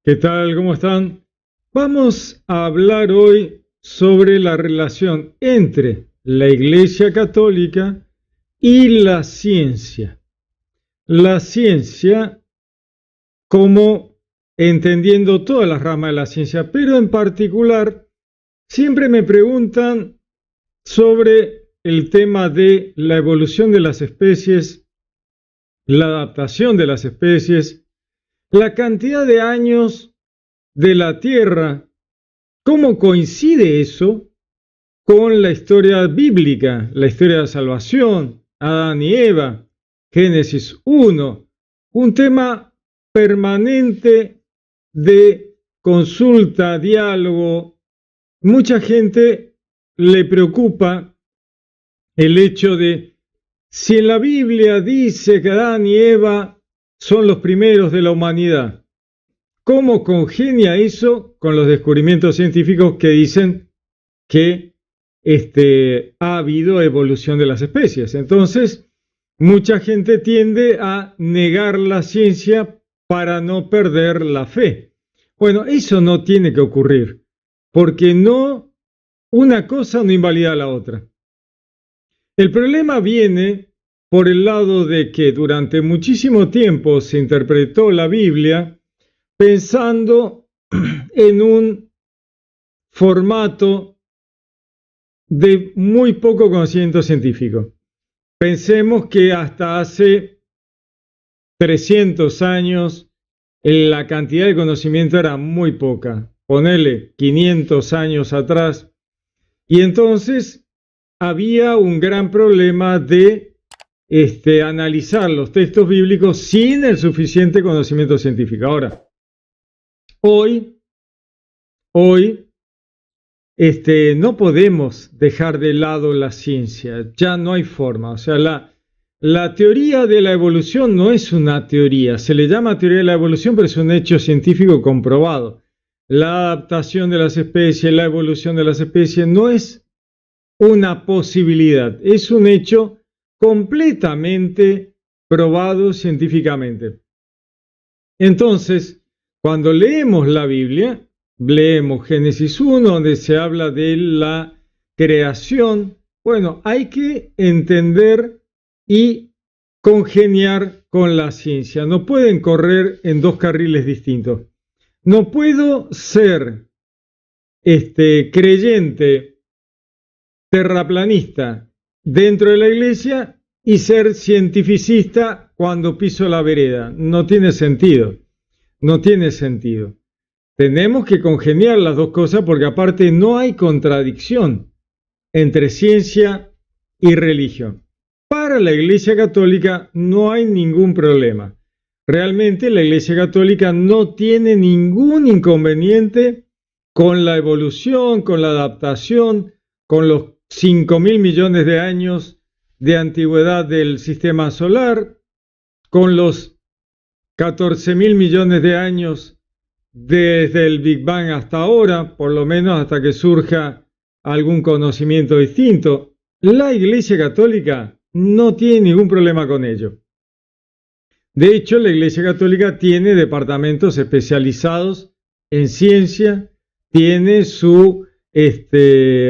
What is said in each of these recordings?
¿Qué tal? ¿Cómo están? Vamos a hablar hoy sobre la relación entre la Iglesia Católica y la ciencia. La ciencia como entendiendo todas las ramas de la ciencia, pero en particular siempre me preguntan sobre el tema de la evolución de las especies, la adaptación de las especies, la cantidad de años de la Tierra. ¿Cómo coincide eso con la historia bíblica, la historia de la salvación, Adán y Eva, Génesis 1? Un tema permanente de consulta, diálogo. Mucha gente le preocupa el hecho de si en la Biblia dice que Adán y Eva son los primeros de la humanidad, ¿cómo congenia eso con los descubrimientos científicos que dicen que ha habido evolución de las especies? Entonces, mucha gente tiende a negar la ciencia para no perder la fe. Bueno, eso no tiene que ocurrir, porque una cosa no invalida a la otra. El problema viene por el lado de que durante muchísimo tiempo se interpretó la Biblia pensando en un formato de muy poco conocimiento científico. Pensemos que hasta hace 300 años la cantidad de conocimiento era muy poca. Ponele 500 años atrás. Y entonces había un gran problema de analizar los textos bíblicos sin el suficiente conocimiento científico. Ahora, hoy no podemos dejar de lado la ciencia, ya no hay forma. O sea, la teoría de la evolución no es una teoría, se le llama teoría de la evolución, pero es un hecho científico comprobado. La adaptación de las especies, la evolución de las especies no es una posibilidad, es un hecho completamente probado científicamente. Entonces, cuando leemos la Biblia, leemos Génesis 1, donde se habla de la creación. Bueno, hay que entender y congeniar con la ciencia. No pueden correr en dos carriles distintos. No puedo ser creyente terraplanista dentro de la iglesia y ser cientificista cuando piso la vereda. No tiene sentido. No tiene sentido. Tenemos que congeniar las dos cosas porque aparte no hay contradicción entre ciencia y religión. Para la Iglesia Católica no hay ningún problema. Realmente la Iglesia Católica no tiene ningún inconveniente con la evolución, con la adaptación, con los 5.000 millones de años de antigüedad del sistema solar, con los 14.000 millones de años desde el Big Bang hasta ahora, por lo menos hasta que surja algún conocimiento distinto. La Iglesia Católica no tiene ningún problema con ello. De hecho, la Iglesia Católica tiene departamentos especializados en ciencia, tiene su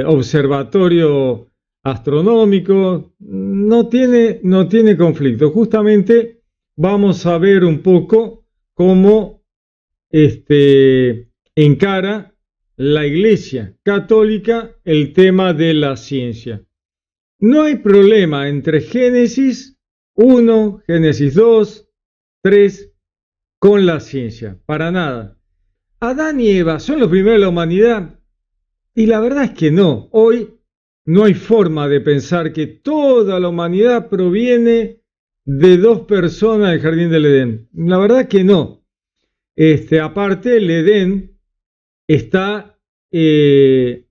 observatorio astronómico, no tiene conflicto. Justamente vamos a ver un poco cómo encara la Iglesia Católica el tema de la ciencia. No hay problema entre Génesis 1, Génesis 2, 3 con la ciencia, para nada. Adán y Eva son los primeros de la humanidad y la verdad es que no. Hoy no hay forma de pensar que toda la humanidad proviene de dos personas del jardín del Edén. La verdad que no. Aparte, el Edén está en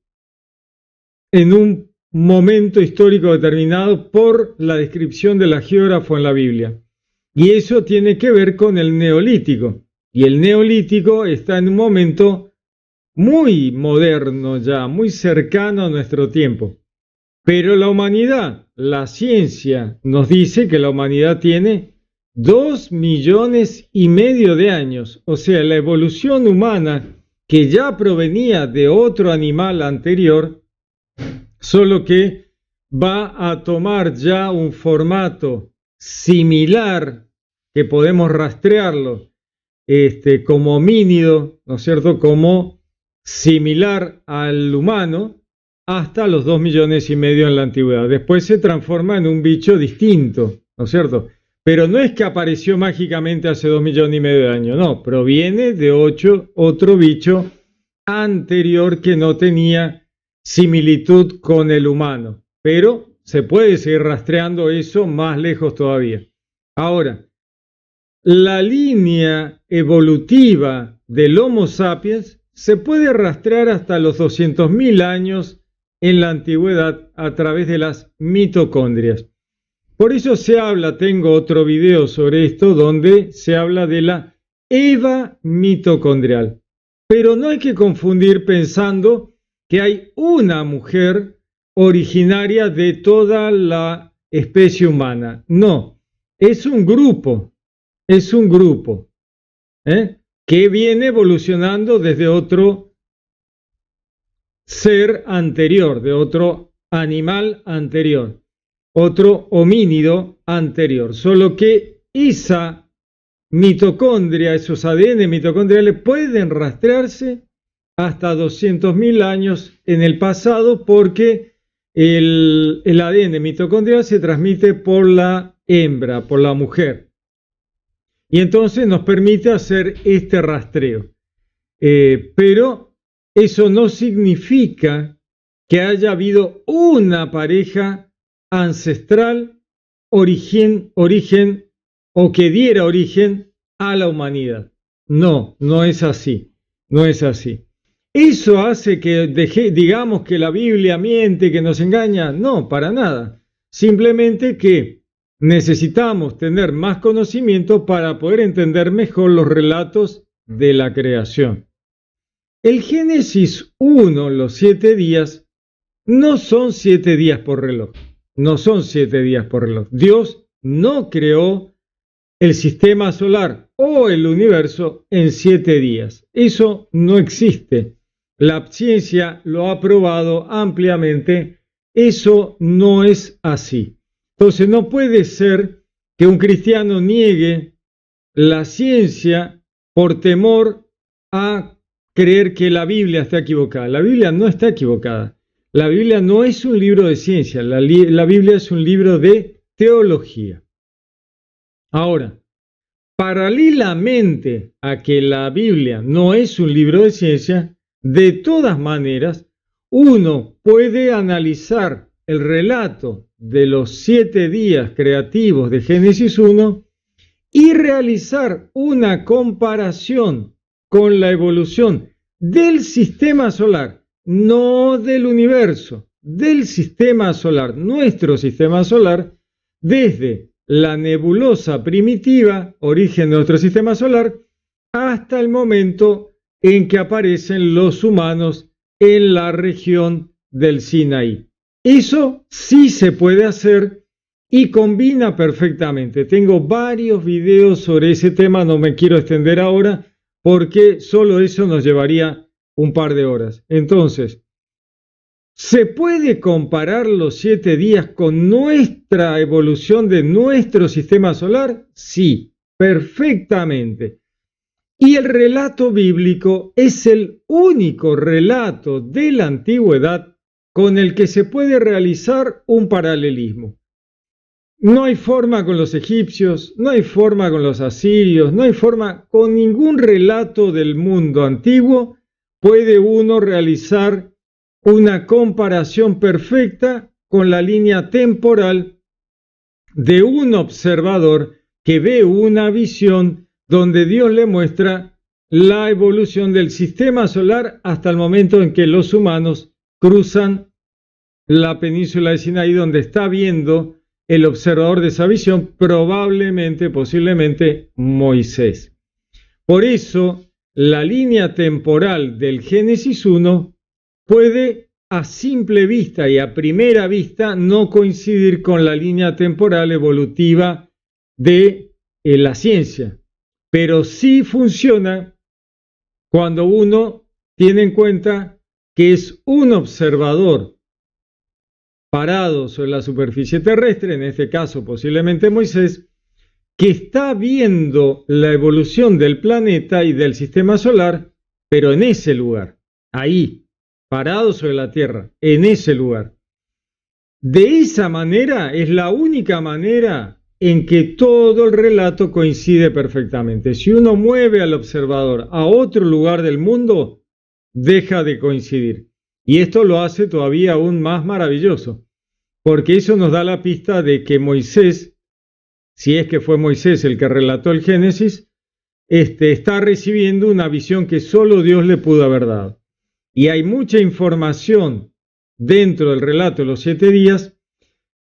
un momento histórico determinado por la descripción del geógrafo en la Biblia. Y eso tiene que ver con el Neolítico. Y el Neolítico está en un momento muy moderno ya, muy cercano a nuestro tiempo. Pero la humanidad, la ciencia, nos dice que la humanidad tiene 2,5 millones de años. O sea, la evolución humana que ya provenía de otro animal anterior, solo que va a tomar ya un formato similar, que podemos rastrearlo como homínido, ¿no es cierto?, como similar al humano, hasta los 2,5 millones en la antigüedad. Después se transforma en un bicho distinto, ¿no es cierto? Pero no es que apareció mágicamente hace 2,5 millones de años, no, proviene de otro bicho anterior que no tenía similitud con el humano, pero se puede seguir rastreando eso más lejos todavía. Ahora, la línea evolutiva del Homo sapiens se puede rastrear hasta los 200.000 años en la antigüedad a través de las mitocondrias. Por eso se habla, tengo otro video sobre esto, donde se habla de la EVA mitocondrial. Pero no hay que confundir pensando que hay una mujer originaria de toda la especie humana. No, es un grupo que viene evolucionando desde otro ser anterior, de otro animal anterior, otro homínido anterior, solo que esa mitocondria, esos ADN mitocondriales pueden rastrearse hasta 200.000 años en el pasado, porque el ADN mitocondrial se transmite por la hembra, por la mujer. Y entonces nos permite hacer este rastreo. Pero eso no significa que haya habido una pareja ancestral, origen o que diera origen a la humanidad. No, no es así. No es así. ¿Eso hace que digamos que la Biblia miente, que nos engaña? No, para nada. Simplemente que necesitamos tener más conocimiento para poder entender mejor los relatos de la creación. El Génesis 1, los 7 días, no son 7 días por reloj. No son 7 días por reloj. Dios no creó el sistema solar o el universo en 7 días. Eso no existe. La ciencia lo ha probado ampliamente. Eso no es así. Entonces no puede ser que un cristiano niegue la ciencia por temor a creer que la Biblia está equivocada. La Biblia no está equivocada. La Biblia no es un libro de ciencia. La Biblia es un libro de teología. Ahora, paralelamente a que la Biblia no es un libro de ciencia, de todas maneras, uno puede analizar el relato de los 7 días creativos de Génesis 1 y realizar una comparación con la evolución del sistema solar, no del universo, del sistema solar, nuestro sistema solar, desde la nebulosa primitiva, origen de nuestro sistema solar, hasta el momento en que aparecen los humanos en la región del Sinaí. Eso sí se puede hacer y combina perfectamente. Tengo varios videos sobre ese tema, no me quiero extender ahora porque solo eso nos llevaría un par de horas. Entonces, ¿se puede comparar los 7 días con nuestra evolución de nuestro sistema solar? Sí, perfectamente. Y el relato bíblico es el único relato de la antigüedad con el que se puede realizar un paralelismo. No hay forma con los egipcios, no hay forma con los asirios, no hay forma con ningún relato del mundo antiguo. Puede uno realizar una comparación perfecta con la línea temporal de un observador que ve una visión donde Dios le muestra la evolución del sistema solar hasta el momento en que los humanos cruzan la península de Sinaí, donde está viendo el observador de esa visión, probablemente, posiblemente, Moisés. Por eso, la línea temporal del Génesis 1 puede a simple vista y a primera vista no coincidir con la línea temporal evolutiva de la ciencia, pero sí funciona cuando uno tiene en cuenta que es un observador parado sobre la superficie terrestre, en este caso posiblemente Moisés, que está viendo la evolución del planeta y del sistema solar, pero en ese lugar, ahí, parado sobre la Tierra, en ese lugar. De esa manera es la única manera en que todo el relato coincide perfectamente. Si uno mueve al observador a otro lugar del mundo, deja de coincidir. Y esto lo hace todavía aún más maravilloso, porque eso nos da la pista de que Moisés, si es que fue Moisés el que relató el Génesis, está recibiendo una visión que solo Dios le pudo haber dado. Y hay mucha información dentro del relato de los 7 días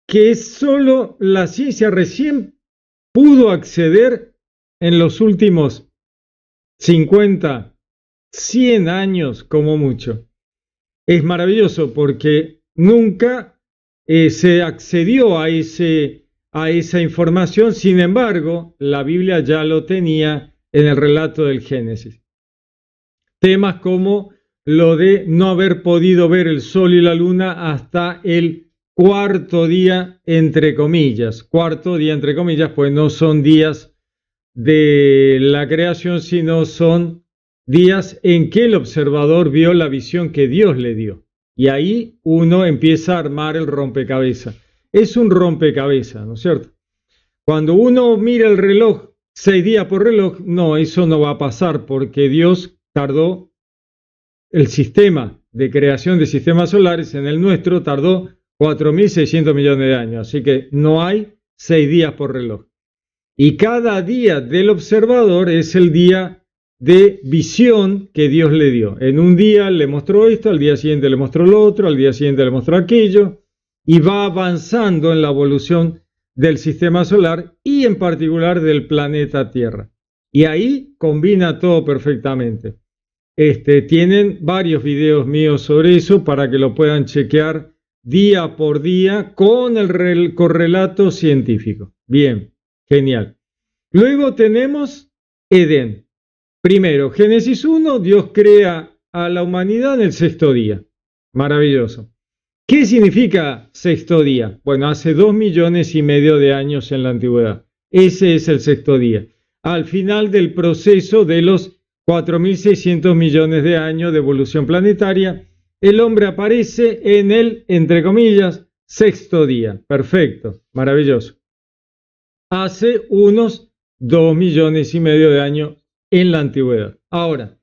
que solo la ciencia recién pudo acceder en los últimos 50, 100 años como mucho. Es maravilloso porque nunca se accedió a esa información, sin embargo, la Biblia ya lo tenía en el relato del Génesis. Temas como lo de no haber podido ver el sol y la luna hasta el cuarto día, entre comillas. Cuarto día, entre comillas, pues no son días de la creación, sino son días en que el observador vio la visión que Dios le dio. Y ahí uno empieza a armar el rompecabezas. Es un rompecabezas, ¿no es cierto? Cuando uno mira el reloj, 6 días por reloj, no, eso no va a pasar porque Dios tardó. El sistema de creación de sistemas solares en el nuestro tardó 4.600 millones de años, así que no hay 6 días por reloj. Y cada día del observador es el día de visión que Dios le dio. En un día le mostró esto, al día siguiente le mostró lo otro, al día siguiente le mostró aquello, y va avanzando en la evolución del sistema solar y en particular del planeta Tierra. Y ahí combina todo perfectamente. Tienen varios videos míos sobre eso para que lo puedan chequear día por día con el correlato científico. Bien, genial. Luego tenemos Edén. Primero, Génesis 1, Dios crea a la humanidad en el 6.º día. Maravilloso. ¿Qué significa 6.º día? Bueno, hace 2,5 millones de años en la antigüedad. Ese es el 6.º día. Al final del proceso de los 4.600 millones de años de evolución planetaria, el hombre aparece en el, entre comillas, 6.º día. Perfecto, maravilloso. Hace unos 2,5 millones de años en la antigüedad. Ahora,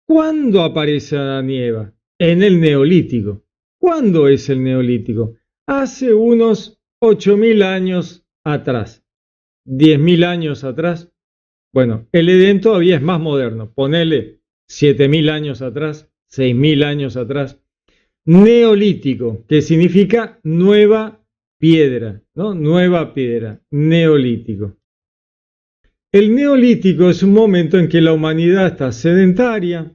¿cuándo aparece Adán y Eva? En el Neolítico. ¿Cuándo es el Neolítico? Hace unos 8.000 años atrás. 10.000 años atrás. Bueno, el Edén todavía es más moderno. Ponele 7.000 años atrás, 6.000 años atrás. Neolítico, que significa nueva piedra, ¿no? Nueva piedra, neolítico. El neolítico es un momento en que la humanidad está sedentaria,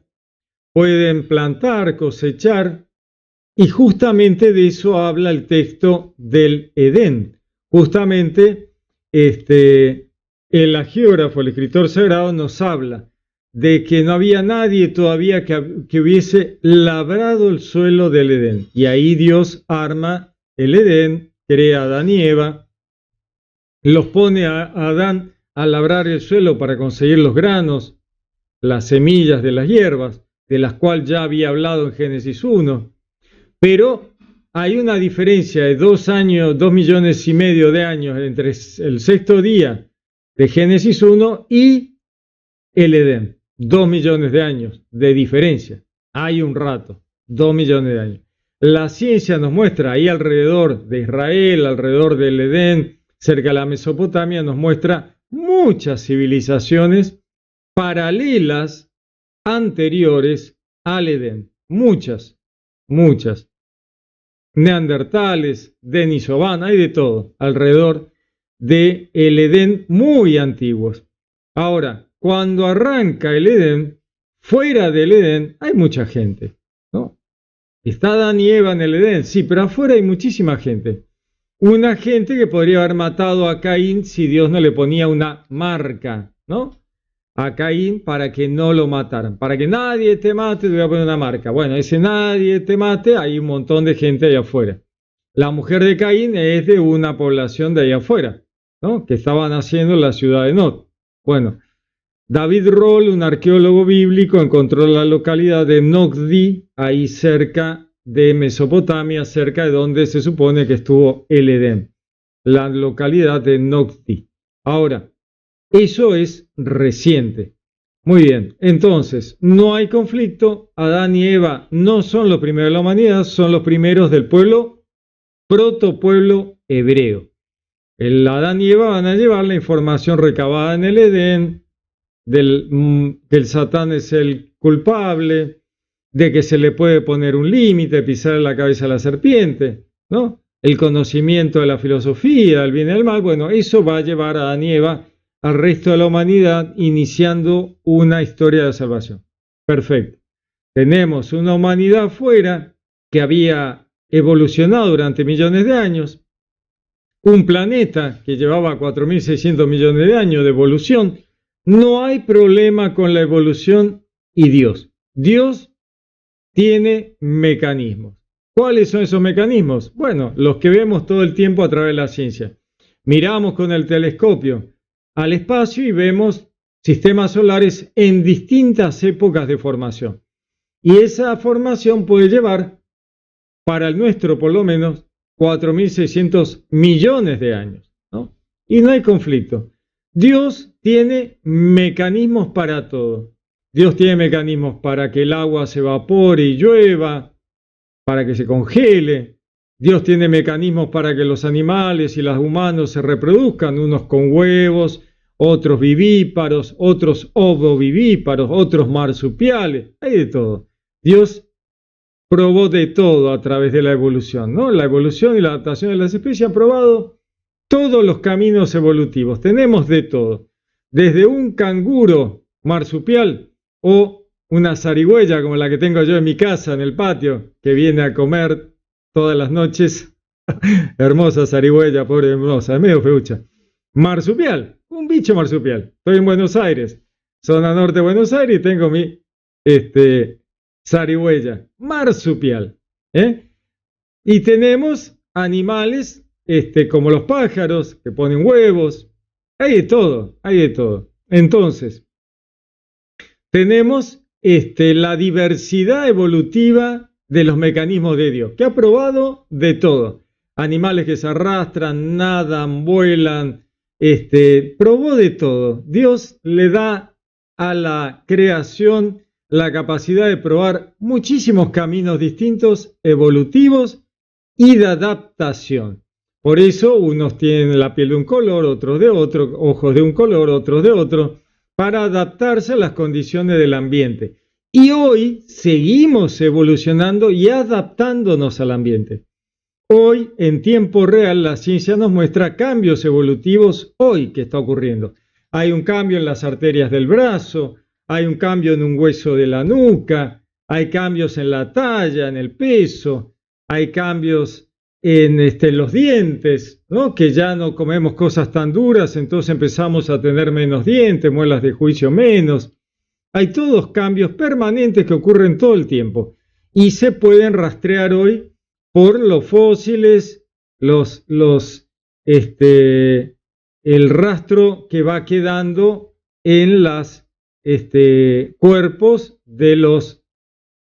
pueden plantar, cosechar, y justamente de eso habla el texto del Edén. Justamente el hagiógrafo, el escritor sagrado, nos habla de que no había nadie todavía que hubiese labrado el suelo del Edén. Y ahí Dios arma el Edén, crea a Adán y Eva, los pone a Adán a labrar el suelo para conseguir los granos, las semillas de las hierbas, de las cuales ya había hablado en Génesis 1. Pero hay una diferencia de 2,5 millones de años entre el 6.º día de Génesis 1 y el Edén. 2 millones de años de diferencia. Hay un rato, 2 millones de años. La ciencia nos muestra ahí alrededor de Israel, alrededor del Edén, cerca de la Mesopotamia, nos muestra muchas civilizaciones paralelas anteriores al Edén. Muchas. Neandertales, denisovanos, hay de todo alrededor del Edén muy antiguos. Ahora, cuando arranca el Edén, fuera del Edén hay mucha gente, ¿no? Está Adán y Eva en el Edén, sí, pero afuera hay muchísima gente. una gente que podría haber matado a Caín si Dios no le ponía una marca, ¿no? A Caín para que no lo mataran. Para que nadie te mate, te voy a poner una marca. Bueno, ese nadie te mate, hay un montón de gente allá afuera. La mujer de Caín es de una población de allá afuera, ¿no? Que estaban haciendo la ciudad de Nod. Bueno, David Roll, un arqueólogo bíblico, encontró la localidad de Nogdi, ahí cerca de Mesopotamia, cerca de donde se supone que estuvo el Edén, la localidad de Nogdi. Ahora, eso es reciente. Muy bien, entonces, no hay conflicto, Adán y Eva no son los primeros de la humanidad, son los primeros del pueblo, protopueblo hebreo. El Adán y Eva van a llevar la información recabada en el Edén, que el Satán es el culpable, de que se le puede poner un límite, pisar la cabeza a la serpiente, ¿no? El conocimiento de la filosofía, el bien y el mal, bueno, eso va a llevar a Adán y Eva al resto de la humanidad, iniciando una historia de salvación. Perfecto. Tenemos una humanidad afuera que había evolucionado durante millones de años, un planeta que llevaba 4.600 millones de años de evolución. No hay problema con la evolución y Dios. Dios tiene mecanismos. ¿Cuáles son esos mecanismos? Bueno, los que vemos todo el tiempo a través de la ciencia. Miramos con el telescopio al espacio y vemos sistemas solares en distintas épocas de formación. Y esa formación puede llevar, para el nuestro por lo menos, 4.600 millones de años, ¿no? Y no hay conflicto. Dios tiene mecanismos para todo. Dios tiene mecanismos para que el agua se evapore y llueva, para que se congele. Dios tiene mecanismos para que los animales y los humanos se reproduzcan, unos con huevos, otros vivíparos, otros ovovivíparos, otros marsupiales. Hay de todo. Dios probó de todo a través de la evolución, ¿no? La evolución y la adaptación de las especies han probado todos los caminos evolutivos. Tenemos de todo. Desde un canguro marsupial o una zarigüeya como la que tengo yo en mi casa, en el patio, que viene a comer todas las noches. Hermosa zarigüeya, pobre hermosa, es medio feucha. Marsupial, un bicho marsupial. Estoy en Buenos Aires, zona norte de Buenos Aires, y tengo mi zarigüeya, marsupial. Y tenemos animales como los pájaros que ponen huevos. Hay de todo, hay de todo. Entonces, tenemos la diversidad evolutiva de los mecanismos de Dios, que ha probado de todo. Animales que se arrastran, nadan, vuelan, probó de todo. Dios le da a la creación la capacidad de probar muchísimos caminos distintos, evolutivos y de adaptación. Por eso unos tienen la piel de un color, otros de otro, ojos de un color, otros de otro, para adaptarse a las condiciones del ambiente. Y hoy seguimos evolucionando y adaptándonos al ambiente. Hoy, en tiempo real, la ciencia nos muestra cambios evolutivos hoy que está ocurriendo. Hay un cambio en las arterias del brazo, hay un cambio en un hueso de la nuca, hay cambios en la talla, en el peso, hay cambios en los dientes, ¿no? Que ya no comemos cosas tan duras, entonces empezamos a tener menos dientes, muelas de juicio menos. Hay todos cambios permanentes que ocurren todo el tiempo y se pueden rastrear hoy por los fósiles, el rastro que va quedando en los cuerpos de los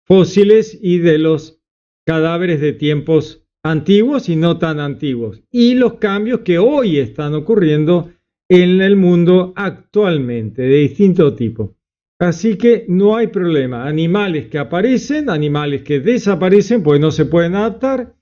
fósiles y de los cadáveres de tiempos antiguos y no tan antiguos, y los cambios que hoy están ocurriendo en el mundo actualmente, de distinto tipo. Así que no hay problema. Animales que aparecen, animales que desaparecen, pues no se pueden adaptar,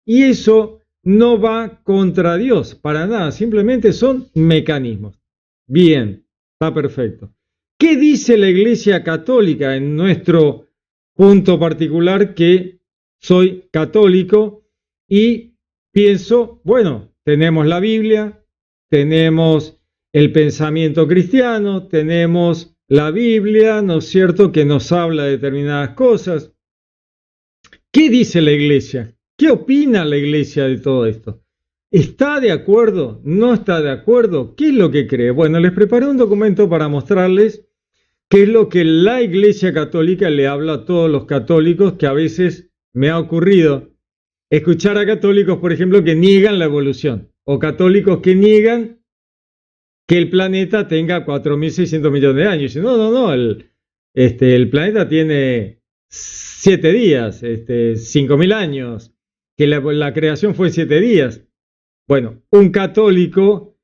y eso no va contra Dios, para nada, simplemente son mecanismos. Bien, está perfecto. ¿Qué dice la Iglesia Católica en nuestro punto particular, que soy católico y pienso, bueno, tenemos la Biblia, tenemos el pensamiento cristiano, tenemos la Biblia, ¿no es cierto?, que nos habla de determinadas cosas. ¿Qué dice la Iglesia? ¿Qué opina la Iglesia de todo esto? ¿Está de acuerdo? ¿No está de acuerdo? ¿Qué es lo que cree? Bueno, les preparé un documento para mostrarles qué es lo que la Iglesia Católica le habla a todos los católicos, que a veces me ha ocurrido escuchar a católicos, por ejemplo, que niegan la evolución, o católicos que niegan que el planeta tenga 4.600 millones de años. No, el planeta tiene 7 días, 5.000 años, que la creación fue 7 días. Bueno, un católico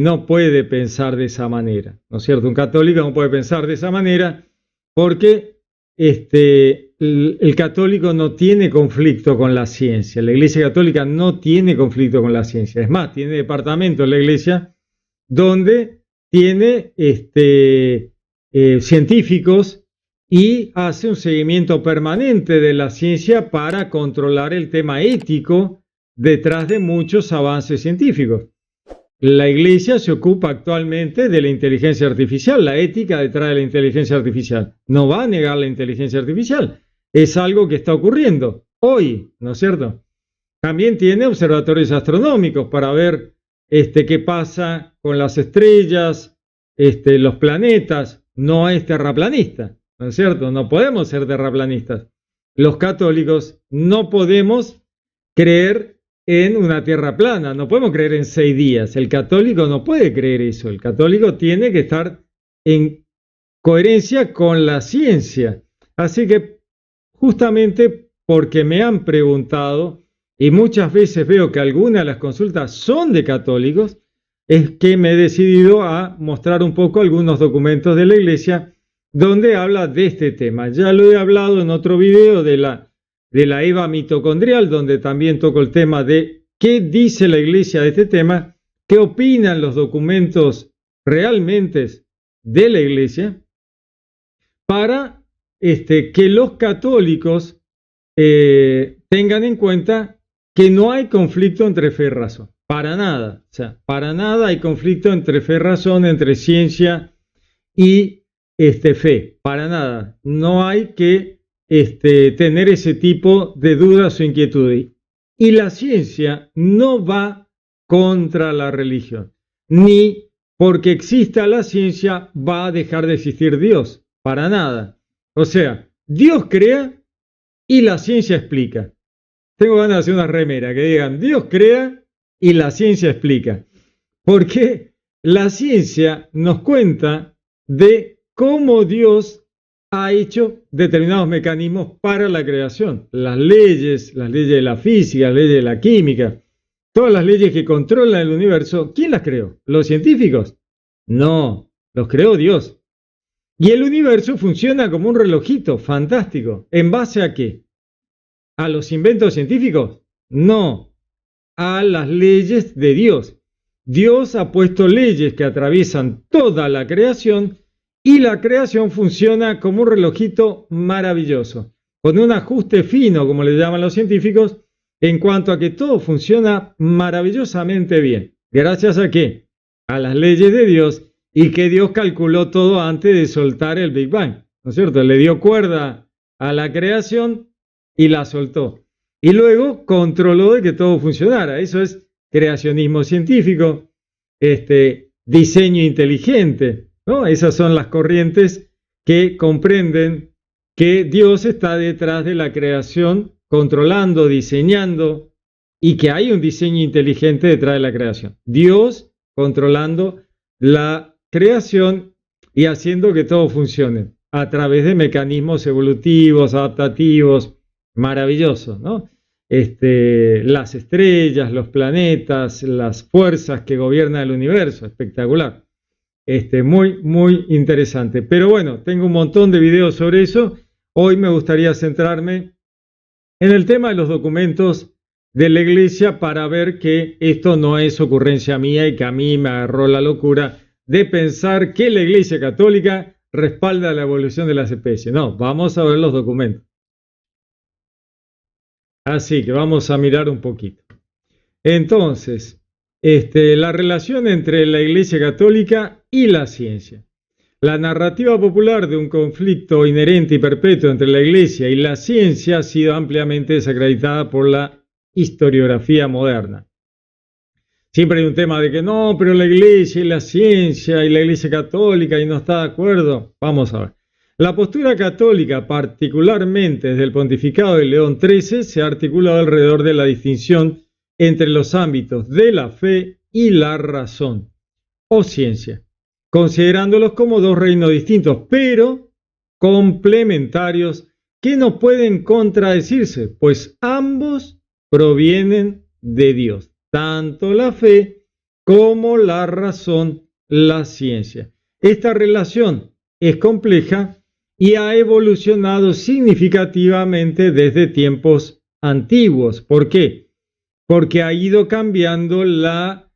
no puede pensar de esa manera, ¿no es cierto? Un católico no puede pensar de esa manera porque el católico no tiene conflicto con la ciencia. La Iglesia Católica no tiene conflicto con la ciencia. Es más, tiene departamentos en la Iglesia donde tiene científicos y hace un seguimiento permanente de la ciencia para controlar el tema ético detrás de muchos avances científicos. La Iglesia se ocupa actualmente de la inteligencia artificial, la ética detrás de la inteligencia artificial. No va a negar la inteligencia artificial. Es algo que está ocurriendo hoy, ¿no es cierto? También tiene observatorios astronómicos para ver qué pasa con las estrellas, los planetas. No es terraplanista, ¿no es cierto? No podemos ser terraplanistas. Los católicos no podemos creer en una tierra plana, no podemos creer en 6 días. El católico no puede creer eso. El católico tiene que estar en coherencia con la ciencia. Así que justamente porque me han preguntado, y muchas veces veo que algunas de las consultas son de católicos, es que me he decidido a mostrar un poco algunos documentos de la Iglesia donde habla de este tema. Ya lo he hablado en otro video de la EVA mitocondrial, donde también toco el tema de qué dice la Iglesia de este tema, qué opinan los documentos realmente de la Iglesia, para que los católicos tengan en cuenta que no hay conflicto entre fe y razón, para nada. O sea, para nada hay conflicto entre fe y razón, entre ciencia y fe, para nada. No hay que tener ese tipo de dudas o inquietudes. Y la ciencia no va contra la religión, ni porque exista la ciencia va a dejar de existir Dios, para nada. O sea, Dios crea y la ciencia explica. Tengo ganas de hacer una remera que digan Dios crea y la ciencia explica. Porque la ciencia nos cuenta de cómo Dios ha hecho determinados mecanismos para la creación. Las leyes de la física, las leyes de la química, todas las leyes que controlan el universo, ¿quién las creó? ¿Los científicos? No, los creó Dios. Y el universo funciona como un relojito fantástico. ¿En base a qué? ¿A los inventos científicos? No, a las leyes de Dios. Dios ha puesto leyes que atraviesan toda la creación y la creación funciona como un relojito maravilloso, con un ajuste fino, como le llaman los científicos, en cuanto a que todo funciona maravillosamente bien. ¿Gracias a qué? A las leyes de Dios, y que Dios calculó todo antes de soltar el Big Bang, ¿no es cierto? Le dio cuerda a la creación y la soltó. Y luego controló de que todo funcionara. Eso es creacionismo científico, diseño inteligente, ¿no? Esas son las corrientes que comprenden que Dios está detrás de la creación, controlando, diseñando, y que hay un diseño inteligente detrás de la creación. Dios controlando la creación y haciendo que todo funcione a través de mecanismos evolutivos, adaptativos, maravillosos, ¿no? Las estrellas, los planetas, las fuerzas que gobiernan el universo, espectacular. Muy, muy interesante. Pero bueno, tengo un montón de videos sobre eso. Hoy me gustaría centrarme en el tema de los documentos de la Iglesia para ver que esto no es ocurrencia mía y que a mí me agarró la locura de pensar que la Iglesia Católica respalda la evolución de las especies. No, vamos a ver los documentos. Así que vamos a mirar un poquito. Entonces, la relación entre la Iglesia Católica y la ciencia. La narrativa popular de un conflicto inherente y perpetuo entre la Iglesia y la ciencia ha sido ampliamente desacreditada por la historiografía moderna. Siempre hay un tema de que no, pero la Iglesia y la ciencia y la Iglesia católica y no está de acuerdo. Vamos a ver. La postura católica, particularmente desde el pontificado de León XIII, se ha articulado alrededor de la distinción entre los ámbitos de la fe y la razón o ciencia, considerándolos como dos reinos distintos, pero complementarios que no pueden contradecirse, pues ambos provienen de Dios, tanto la fe como la razón, la ciencia. Esta relación es compleja y ha evolucionado significativamente desde tiempos antiguos. ¿Por qué? Porque ha ido cambiando la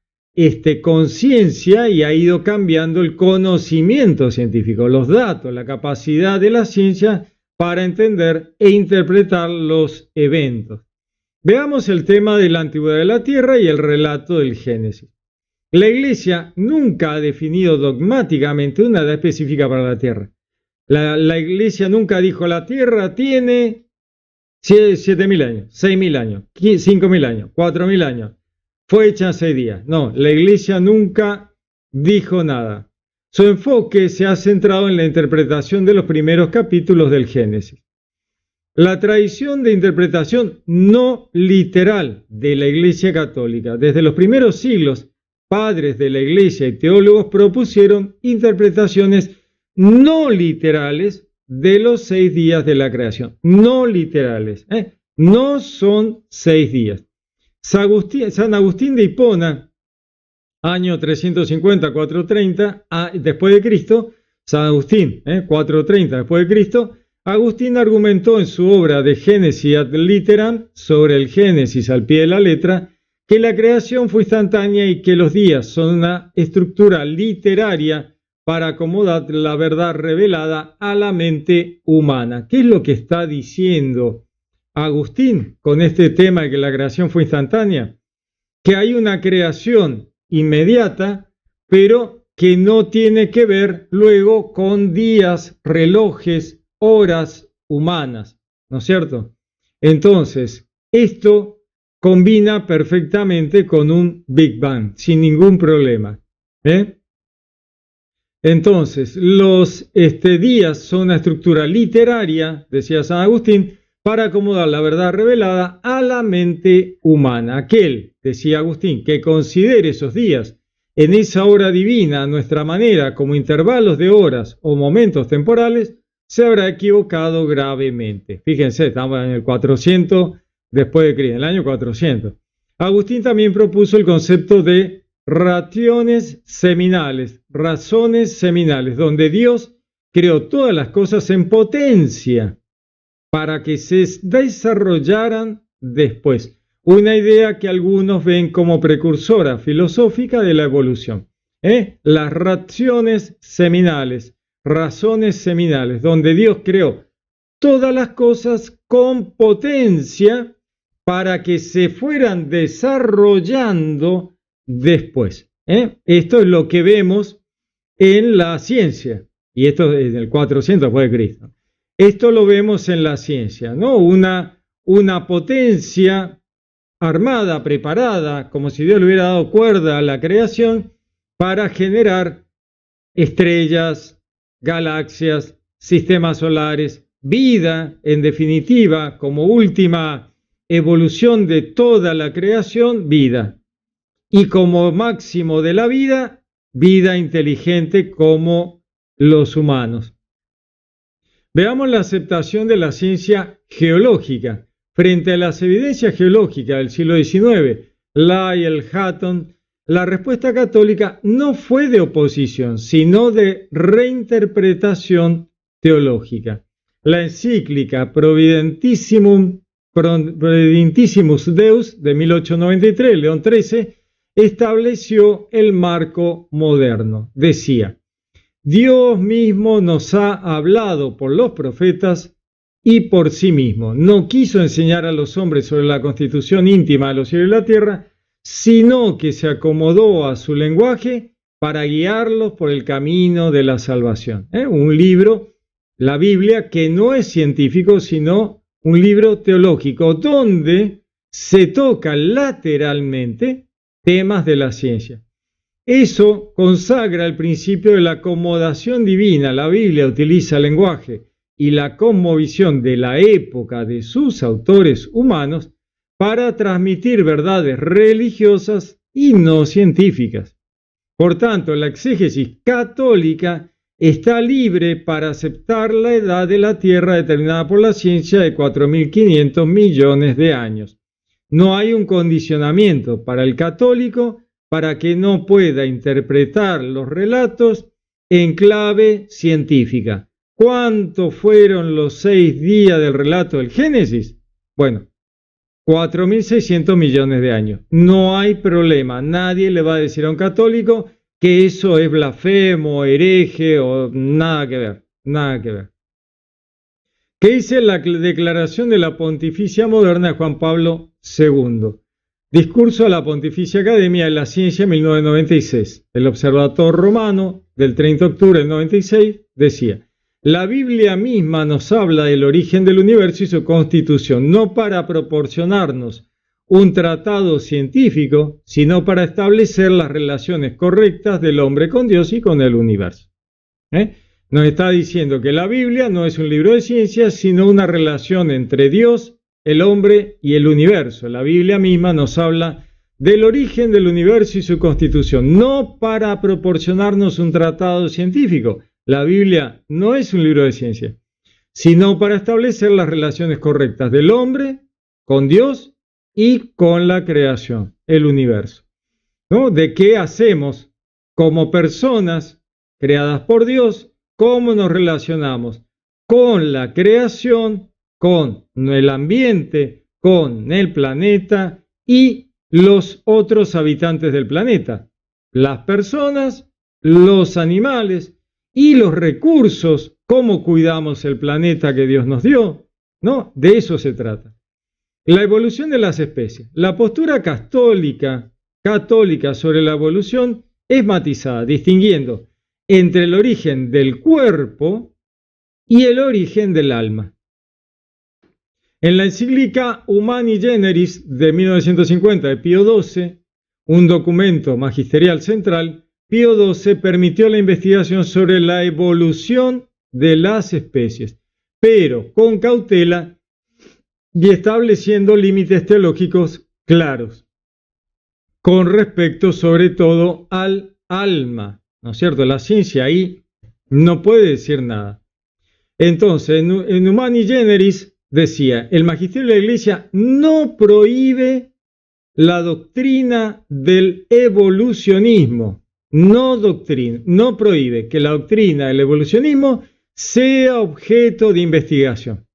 conciencia y ha ido cambiando el conocimiento científico, los datos, la capacidad de la ciencia para entender e interpretar los eventos. Veamos el tema de la antigüedad de la Tierra y el relato del Génesis. La Iglesia nunca ha definido dogmáticamente una edad específica para la Tierra. La Iglesia nunca dijo la Tierra tiene 7.000 años, 6.000 años, 5.000 años, 4.000 años. Fue hecha en 6 días. No, la Iglesia nunca dijo nada. Su enfoque se ha centrado en la interpretación de los primeros capítulos del Génesis. La tradición de interpretación no literal de la Iglesia Católica. Desde los primeros siglos, padres de la Iglesia y teólogos propusieron interpretaciones no literales de los 6 días de la creación. No literales. No son 6 días. San Agustín de Hipona, año 350-430 después de Cristo, San Agustín, 430 después de Cristo, Agustín argumentó en su obra de Génesis ad Literam, sobre el Génesis al pie de la letra, que la creación fue instantánea y que los días son una estructura literaria para acomodar la verdad revelada a la mente humana. ¿Qué es lo que está diciendo Agustín con este tema de que la creación fue instantánea? Que hay una creación inmediata, pero que no tiene que ver luego con días, relojes, horas humanas, ¿no es cierto? Entonces, esto combina perfectamente con un Big Bang, sin ningún problema. Entonces, los días son una estructura literaria, decía San Agustín, para acomodar la verdad revelada a la mente humana. Aquel, decía Agustín, que considere esos días en esa hora divina a nuestra manera como intervalos de horas o momentos temporales, se habrá equivocado gravemente. Fíjense, estamos en el 400 después de Cristo, en el año 400. Agustín también propuso el concepto de rationes seminales, razones seminales, donde Dios creó todas las cosas en potencia para que se desarrollaran después. Una idea que algunos ven como precursora filosófica de la evolución. Las razones seminales, donde Dios creó todas las cosas con potencia para que se fueran desarrollando después. Esto es lo que vemos en la ciencia, y esto es del 400 después de Cristo. Esto lo vemos en la ciencia, ¿no? Una potencia armada, preparada, como si Dios le hubiera dado cuerda a la creación para generar estrellas, galaxias, sistemas solares, vida, en definitiva, como última evolución de toda la creación, vida. Y como máximo de la vida, vida inteligente como los humanos. Veamos la aceptación de la ciencia geológica. Frente a las evidencias geológicas del siglo XIX, Lyell, Hutton, la respuesta católica no fue de oposición, sino de reinterpretación teológica. La encíclica Providentissimus Deus de 1893, León XIII, estableció el marco moderno. Decía: Dios mismo nos ha hablado por los profetas y por sí mismo. No quiso enseñar a los hombres sobre la constitución íntima de los cielos y la tierra, sino que se acomodó a su lenguaje para guiarlos por el camino de la salvación. Un libro, la Biblia, que no es científico, sino un libro teológico, donde se toca lateralmente temas de la ciencia. Eso consagra el principio de la acomodación divina. La Biblia utiliza el lenguaje y la cosmovisión de la época de sus autores humanos para transmitir verdades religiosas y no científicas. Por tanto, la exégesis católica está libre para aceptar la edad de la Tierra determinada por la ciencia de 4.500 millones de años. No hay un condicionamiento para el católico para que no pueda interpretar los relatos en clave científica. ¿Cuántos fueron los 6 días del relato del Génesis? Bueno, 4.600 millones de años. No hay problema. Nadie le va a decir a un católico que eso es blasfemo, hereje o nada que ver. Nada que ver. ¿Qué dice la declaración de la Pontificia Moderna de Juan Pablo II? Discurso a la Pontificia Academia de la Ciencia 1996. El Observatorio Romano del 30 de octubre del 96 decía: la Biblia misma nos habla del origen del universo y su constitución, no para proporcionarnos un tratado científico, sino para establecer las relaciones correctas del hombre con Dios y con el universo. Nos está diciendo que la Biblia no es un libro de ciencias, sino una relación entre Dios, el hombre y el universo. La Biblia misma nos habla del origen del universo y su constitución, no para proporcionarnos un tratado científico. La Biblia no es un libro de ciencia, sino para establecer las relaciones correctas del hombre con Dios y con la creación, el universo, ¿no? De qué hacemos como personas creadas por Dios, cómo nos relacionamos con la creación, con el ambiente, con el planeta y los otros habitantes del planeta, las personas, los animales y los recursos, cómo cuidamos el planeta que Dios nos dio, ¿no? De eso se trata. La evolución de las especies. La postura católica sobre la evolución es matizada, distinguiendo entre el origen del cuerpo y el origen del alma. En la encíclica Humani Generis de 1950 de Pío XII, un documento magisterial central, Pío XII permitió la investigación sobre la evolución de las especies, pero con cautela y estableciendo límites teológicos claros, con respecto sobre todo al alma, ¿no es cierto? La ciencia ahí no puede decir nada. Entonces, en Humani Generis decía, el magisterio de la Iglesia no prohíbe la doctrina del evolucionismo, no prohíbe que la doctrina del evolucionismo sea objeto de investigación.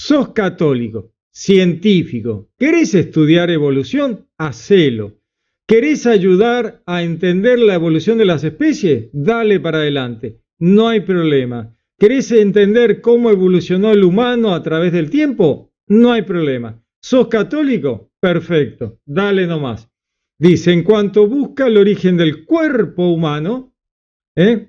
Sos católico, científico, ¿querés estudiar evolución? Hacelo. ¿Querés ayudar a entender la evolución de las especies? Dale para adelante, no hay problema. ¿Querés entender cómo evolucionó el humano a través del tiempo? No hay problema. ¿Sos católico? Perfecto, dale nomás. Dice, en cuanto busca el origen del cuerpo humano,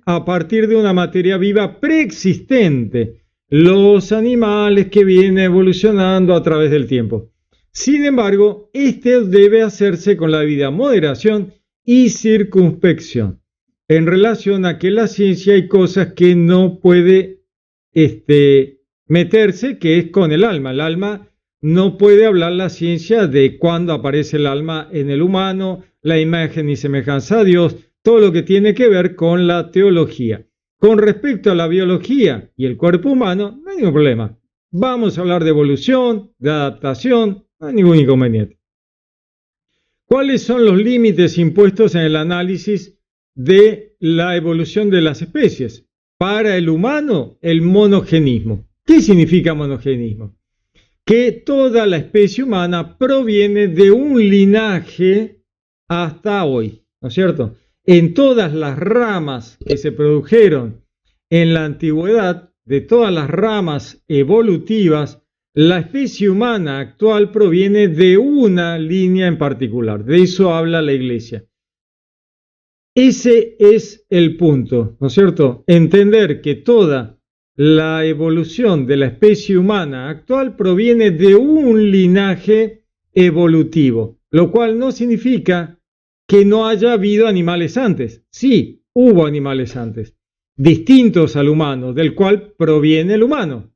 a partir de una materia viva preexistente, los animales que vienen evolucionando a través del tiempo. Sin embargo, este debe hacerse con la debida moderación y circunspección. En relación a que la ciencia hay cosas que no puede meterse, que es con el alma. El alma no puede hablar la ciencia de cuándo aparece el alma en el humano, la imagen y semejanza a Dios, todo lo que tiene que ver con la teología. Con respecto a la biología y el cuerpo humano, no hay ningún problema. Vamos a hablar de evolución, de adaptación, no hay ningún inconveniente. ¿Cuáles son los límites impuestos en el análisis de la evolución de las especies? Para el humano, el monogenismo. ¿Qué significa monogenismo? Que toda la especie humana proviene de un linaje hasta hoy, ¿no es cierto? En todas las ramas que se produjeron en la antigüedad, de todas las ramas evolutivas, la especie humana actual proviene de una línea en particular. De eso habla la Iglesia. Ese es el punto, ¿no es cierto? Entender que toda la evolución de la especie humana actual proviene de un linaje evolutivo, lo cual no significa que no haya habido animales antes. Sí, hubo animales antes, distintos al humano, del cual proviene el humano.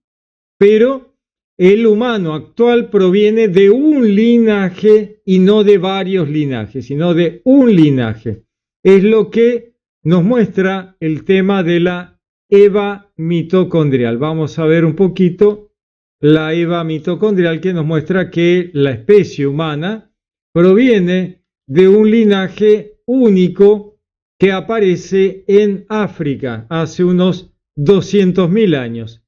Pero el humano actual proviene de un linaje y no de varios linajes, sino de un linaje. Es lo que nos muestra el tema de la Eva mitocondrial. Vamos a ver un poquito la Eva mitocondrial que nos muestra que la especie humana proviene de un linaje único que aparece en África hace unos 200.000 años.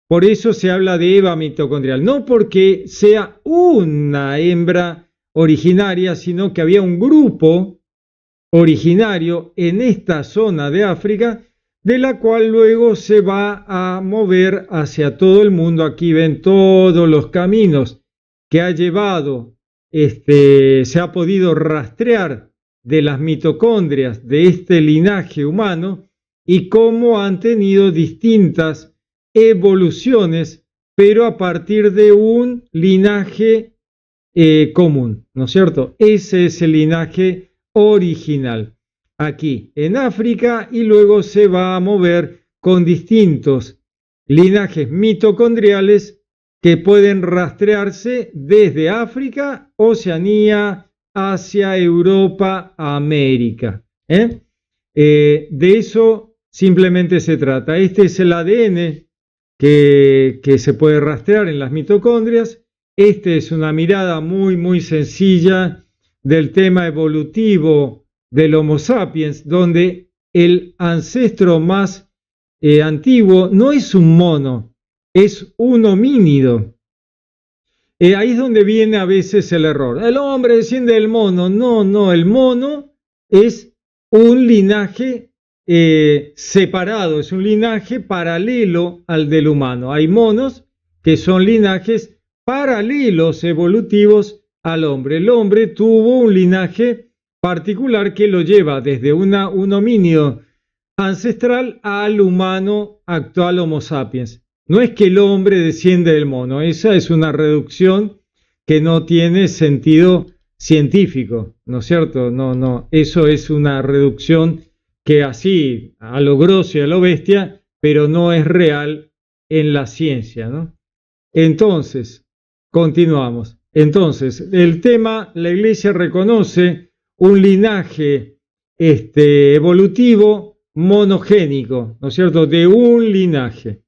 Por eso se habla de Eva mitocondrial, no porque sea una hembra originaria, sino que había un grupo originario en esta zona de África, de la cual luego se va a mover hacia todo el mundo. Aquí ven todos los caminos que ha llevado, se ha podido rastrear de las mitocondrias de este linaje humano y cómo han tenido distintas evoluciones, pero a partir de un linaje común, ¿no es cierto? Ese es el linaje original aquí en África y luego se va a mover con distintos linajes mitocondriales que pueden rastrearse desde África, Oceanía, Asia, Europa, América. De eso simplemente se trata. Este es el ADN que se puede rastrear en las mitocondrias. Esta es una mirada muy sencilla del tema evolutivo del Homo sapiens, donde el ancestro más antiguo no es un mono, es un homínido. Ahí es donde viene a veces el error. El hombre desciende del mono. No, el mono es un linaje separado, es un linaje paralelo al del humano. Hay monos que son linajes paralelos evolutivos al hombre. El hombre tuvo un linaje particular que lo lleva desde un homínido ancestral al humano actual Homo sapiens. No es que el hombre desciende del mono, esa es una reducción que no tiene sentido científico, ¿no es cierto? No, eso es una reducción que así, a lo grosso y a lo bestia, pero no es real en la ciencia, ¿no? Entonces, continuamos. Entonces, el tema, la Iglesia reconoce un linaje evolutivo monogénico, ¿no es cierto?, de un linaje,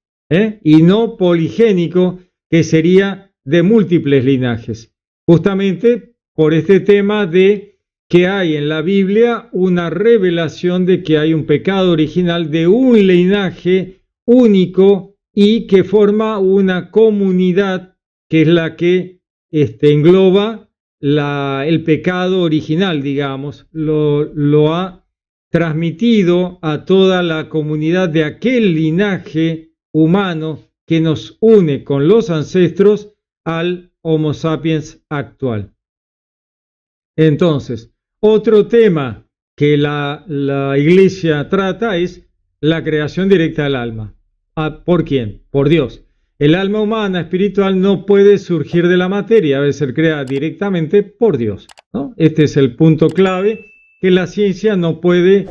y no poligénico, que sería de múltiples linajes, justamente por este tema de que hay en la Biblia una revelación de que hay un pecado original de un linaje único y que forma una comunidad que es la que engloba el pecado original, digamos, lo ha transmitido a toda la comunidad de aquel linaje humano que nos une con los ancestros al Homo sapiens actual. Entonces, otro tema que la Iglesia trata es la creación directa del alma. ¿Por quién? Por Dios. El alma humana espiritual no puede surgir de la materia, debe ser creada directamente por Dios, ¿no? Este es el punto clave que la ciencia no puede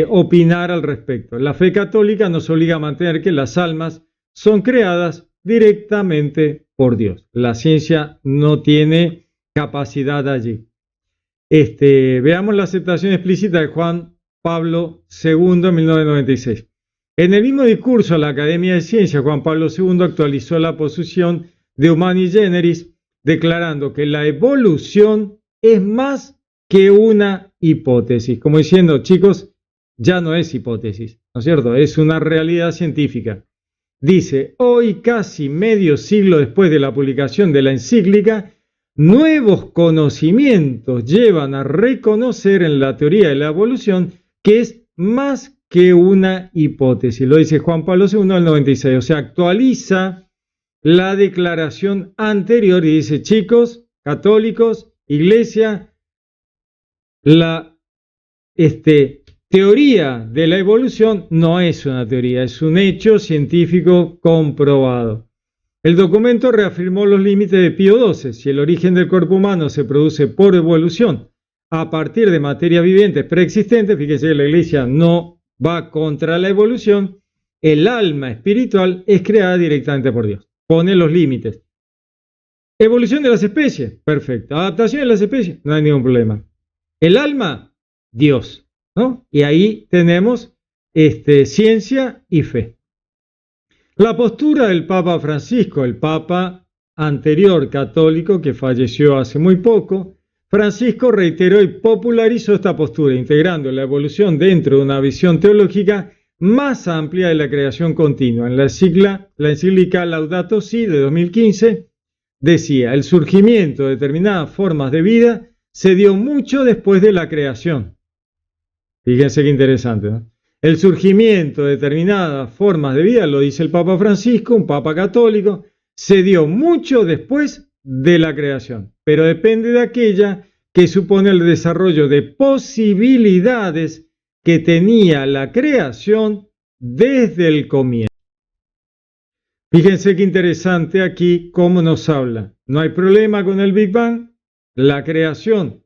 opinar al respecto. La fe católica nos obliga a mantener que las almas son creadas directamente por Dios. La ciencia no tiene capacidad allí. Veamos la aceptación explícita de Juan Pablo II en 1996. En el mismo discurso a la Academia de Ciencias, Juan Pablo II actualizó la posición de Humani Generis, declarando que la evolución es más que una hipótesis. Como diciendo, chicos, ya no es hipótesis, ¿no es cierto? Es una realidad científica. Dice, hoy casi medio siglo después de la publicación de la encíclica, nuevos conocimientos llevan a reconocer en la teoría de la evolución que es más que una hipótesis. Lo dice Juan Pablo II en el 96. O sea, actualiza la declaración anterior y dice, chicos, católicos, iglesia, la teoría de la evolución no es una teoría, es un hecho científico comprobado. El documento reafirmó los límites de Pío XII. Si el origen del cuerpo humano se produce por evolución, a partir de materias vivientes preexistentes. Fíjese que la Iglesia no va contra la evolución. El alma espiritual es creada directamente por Dios. Pone los límites. Evolución de las especies, perfecto. Adaptación de las especies, no hay ningún problema. El alma, Dios, ¿no? Y ahí tenemos ciencia y fe. La postura del Papa Francisco, el Papa anterior católico que falleció hace muy poco, Francisco reiteró y popularizó esta postura, integrando la evolución dentro de una visión teológica más amplia de la creación continua. En la encíclica Laudato Si de 2015 decía: el surgimiento de determinadas formas de vida se dio mucho después de la creación. Fíjense qué interesante, ¿no? El surgimiento de determinadas formas de vida, lo dice el Papa Francisco, un Papa católico, se dio mucho después de la creación, pero depende de aquella que supone el desarrollo de posibilidades que tenía la creación desde el comienzo. Fíjense qué interesante aquí cómo nos habla. No hay problema con el Big Bang. La creación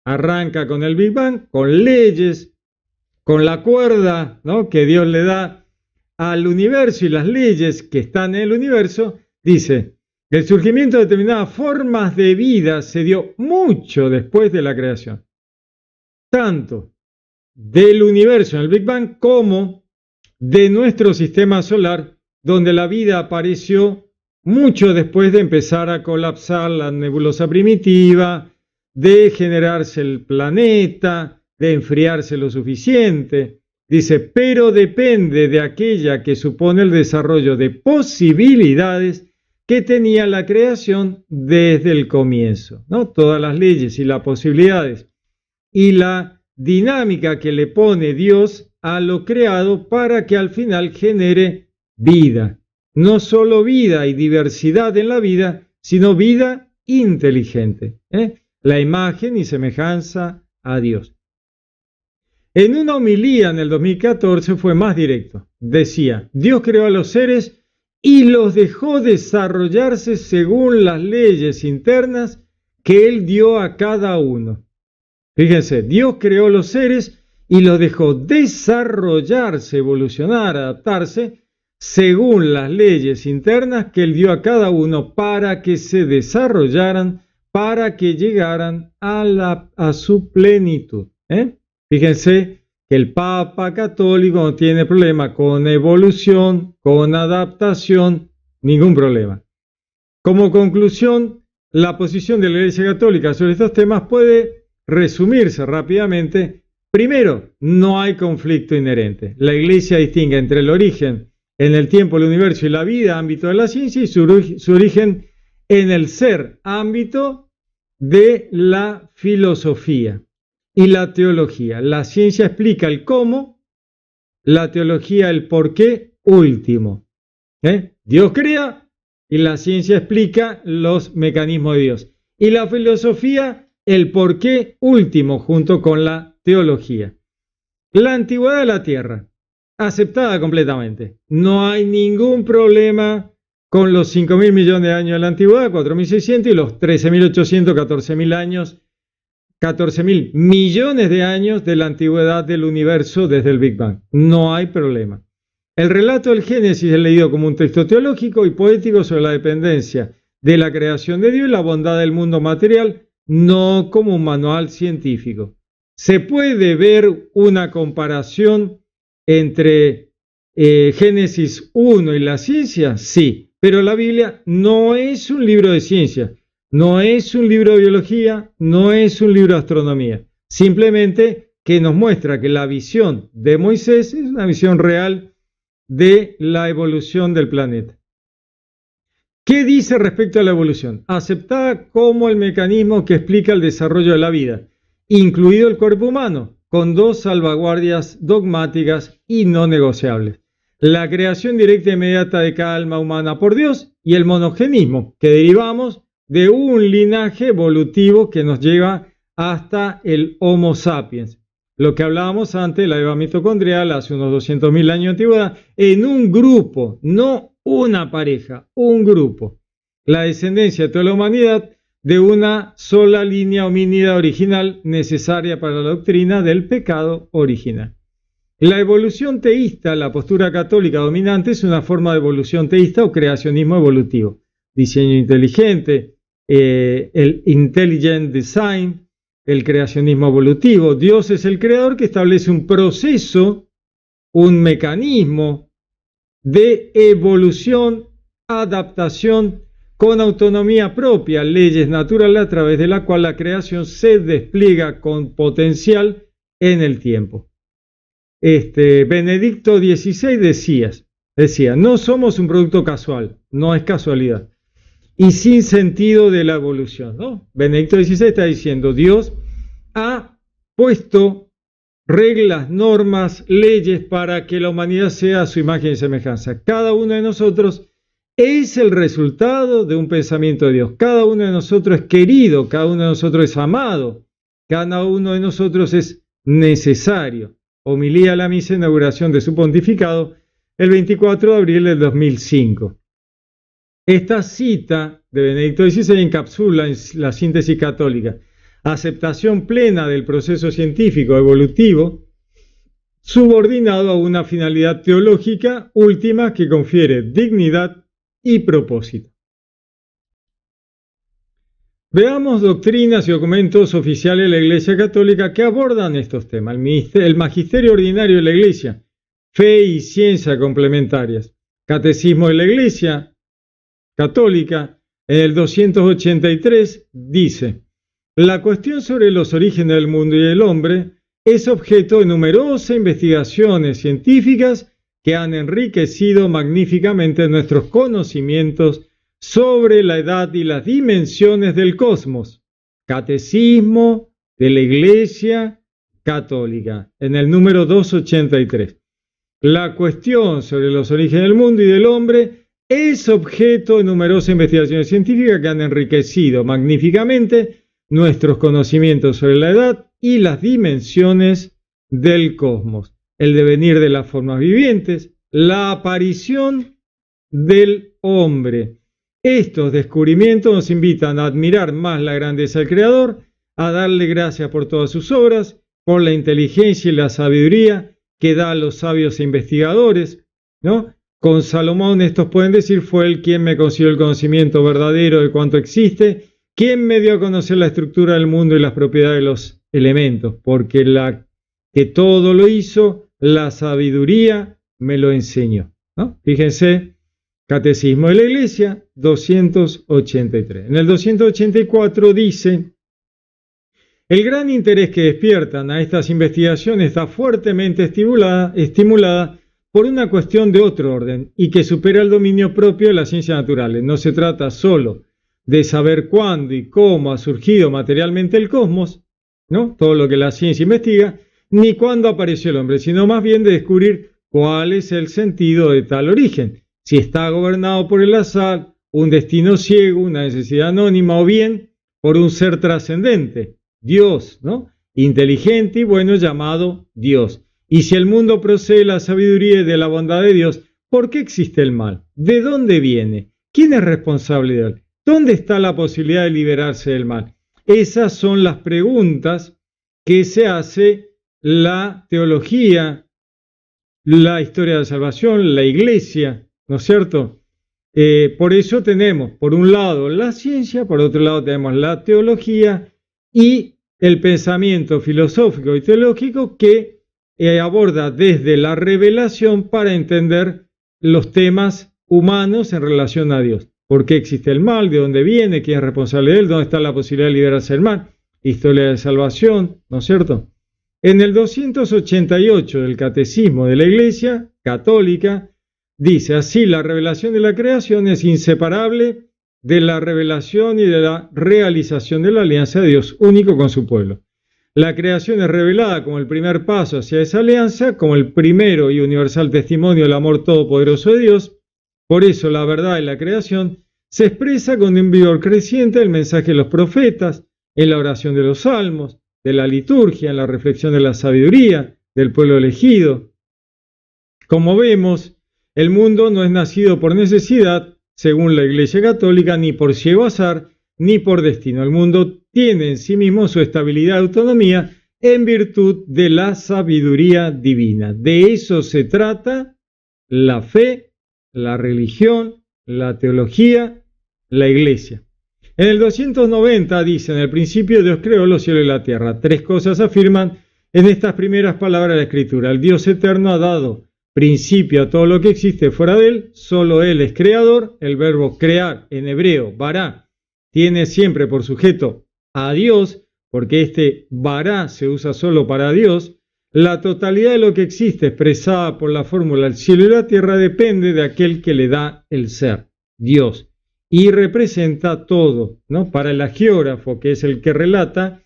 arranca con el Big Bang, con leyes, con la cuerda, ¿no?, que Dios le da al universo y las leyes que están en el universo. Dice: el surgimiento de determinadas formas de vida se dio mucho después de la creación. Tanto del universo en el Big Bang como de nuestro sistema solar, donde la vida apareció mucho después de empezar a colapsar la nebulosa primitiva, de generarse el planeta, de enfriarse lo suficiente. Dice, pero depende de aquella que supone el desarrollo de posibilidades que tenía la creación desde el comienzo, ¿no? Todas las leyes y las posibilidades y la dinámica que le pone Dios a lo creado para que al final genere vida. No solo vida y diversidad en la vida, sino vida inteligente, la imagen y semejanza a Dios. En una homilía en el 2014 fue más directo. Decía: Dios creó a los seres y los dejó desarrollarse según las leyes internas que Él dio a cada uno. Fíjense, Dios creó los seres y los dejó desarrollarse, evolucionar, adaptarse según las leyes internas que Él dio a cada uno para que se desarrollaran, para que llegaran a su plenitud. Fíjense que el Papa católico no tiene problema con evolución, con adaptación, ningún problema. Como conclusión, la posición de la Iglesia Católica sobre estos temas puede resumirse rápidamente. Primero, no hay conflicto inherente. La Iglesia distingue entre el origen en el tiempo, el universo y la vida, ámbito de la ciencia, y su origen en el ser, ámbito de la filosofía y la teología. La ciencia explica el cómo, la teología el por qué último. Dios crea y la ciencia explica los mecanismos de Dios. Y la filosofía el por qué último junto con la teología. La antigüedad de la Tierra, aceptada completamente. No hay ningún problema con los 5.000 millones de años de la antigüedad, 4.600, y los 13.800, 14.000 años, 14.000 millones de años de la antigüedad del universo desde el Big Bang. No hay problema. El relato del Génesis es leído como un texto teológico y poético sobre la dependencia de la creación de Dios y la bondad del mundo material, no como un manual científico. ¿Se puede ver una comparación entre Génesis 1 y la ciencia? Sí, pero la Biblia no es un libro de ciencia. No es un libro de biología, no es un libro de astronomía. Simplemente que nos muestra que la visión de Moisés es una visión real de la evolución del planeta. ¿Qué dice respecto a la evolución? Aceptada como el mecanismo que explica el desarrollo de la vida, incluido el cuerpo humano, con dos salvaguardias dogmáticas y no negociables: la creación directa e inmediata de cada alma humana por Dios y el monogenismo, que derivamos de un linaje evolutivo que nos lleva hasta el Homo sapiens. Lo que hablábamos antes, la Eva mitocondrial, hace unos 200.000 años de antigüedad, en un grupo, no una pareja, un grupo. La descendencia de toda la humanidad de una sola línea homínida original necesaria para la doctrina del pecado original. La evolución teísta, la postura católica dominante, es una forma de evolución teísta o creacionismo evolutivo. Diseño inteligente, el intelligent design, el creacionismo evolutivo. Dios es el creador que establece un proceso, un mecanismo de evolución, adaptación con autonomía propia, leyes naturales a través de la cual la creación se despliega con potencial en el tiempo. Benedicto XVI decía, no somos un producto casual, no es casualidad, y sin sentido de la evolución, ¿no? Benedicto XVI está diciendo, Dios ha puesto reglas, normas, leyes para que la humanidad sea a su imagen y semejanza. Cada uno de nosotros es el resultado de un pensamiento de Dios. Cada uno de nosotros es querido, cada uno de nosotros es amado, cada uno de nosotros es necesario. Homilía a la misa, inauguración de su pontificado, el 24 de abril del 2005. Esta cita de Benedicto XVI encapsula en la síntesis católica aceptación plena del proceso científico evolutivo subordinado a una finalidad teológica última que confiere dignidad y propósito. Veamos doctrinas y documentos oficiales de la Iglesia Católica que abordan estos temas. El Magisterio Ordinario de la Iglesia, Fe y Ciencia Complementarias, Catecismo de la Iglesia Católica, en el 283 dice, la cuestión sobre los orígenes del mundo y del hombre es objeto de numerosas investigaciones científicas que han enriquecido magníficamente nuestros conocimientos sobre la edad y las dimensiones del cosmos. Catecismo de la Iglesia Católica, en el número 283. La cuestión sobre los orígenes del mundo y del hombre es objeto de numerosas investigaciones científicas que han enriquecido magníficamente nuestros conocimientos sobre la edad y las dimensiones del cosmos, el devenir de las formas vivientes, la aparición del hombre. Estos descubrimientos nos invitan a admirar más la grandeza del Creador, a darle gracias por todas sus obras, por la inteligencia y la sabiduría que da a los sabios e investigadores, ¿no? Con Salomón, estos pueden decir, fue él quien me concedió el conocimiento verdadero de cuanto existe, quien me dio a conocer la estructura del mundo y las propiedades de los elementos, porque la que todo lo hizo, la sabiduría me lo enseñó, ¿no? Fíjense, Catecismo de la Iglesia, 283. En el 284 dice, el gran interés que despiertan a estas investigaciones está fuertemente estimulada por una cuestión de otro orden y que supera el dominio propio de las ciencias naturales. No se trata solo de saber cuándo y cómo ha surgido materialmente el cosmos, ¿no? Todo lo que la ciencia investiga, ni cuándo apareció el hombre, sino más bien de descubrir cuál es el sentido de tal origen. Si está gobernado por el azar, un destino ciego, una necesidad anónima, o bien por un ser trascendente, Dios, ¿no? Inteligente y bueno, llamado Dios. Y si el mundo procede de la sabiduría y de la bondad de Dios, ¿por qué existe el mal? ¿De dónde viene? ¿Quién es responsable de él? ¿Dónde está la posibilidad de liberarse del mal? Esas son las preguntas que se hace la teología, la historia de la salvación, la iglesia, ¿no es cierto? Por eso tenemos, por un lado, la ciencia, por otro lado tenemos la teología y el pensamiento filosófico y teológico que aborda desde la revelación para entender los temas humanos en relación a Dios. ¿Por qué existe el mal? ¿De dónde viene? ¿Quién es responsable de él? ¿Dónde está la posibilidad de liberarse del mal? Historia de salvación, ¿no es cierto? En el 288 del Catecismo de la Iglesia Católica dice así, la revelación de la creación es inseparable de la revelación y de la realización de la alianza de Dios único con su pueblo. La creación es revelada como el primer paso hacia esa alianza, como el primero y universal testimonio del amor todopoderoso de Dios. Por eso la verdad de la creación se expresa con un vigor creciente en el mensaje de los profetas, en la oración de los salmos, de la liturgia, en la reflexión de la sabiduría del pueblo elegido. Como vemos, el mundo no es nacido por necesidad, según la Iglesia Católica, ni por ciego azar, ni por destino. El mundo tiene en sí mismo su estabilidad y autonomía en virtud de la sabiduría divina. De eso se trata la fe, la religión, la teología, la iglesia. En el 290 dice, en el principio Dios creó los cielos y la tierra. Tres cosas afirman en estas primeras palabras de la Escritura. El Dios eterno ha dado principio a todo lo que existe fuera de Él. Solo Él es creador. El verbo crear en hebreo, bará, tiene siempre por sujeto a Dios, porque este bará se usa solo para Dios. La totalidad de lo que existe expresada por la fórmula el cielo y la tierra depende de aquel que le da el ser, Dios, y representa todo, ¿no? Para el hagiógrafo, que es el que relata,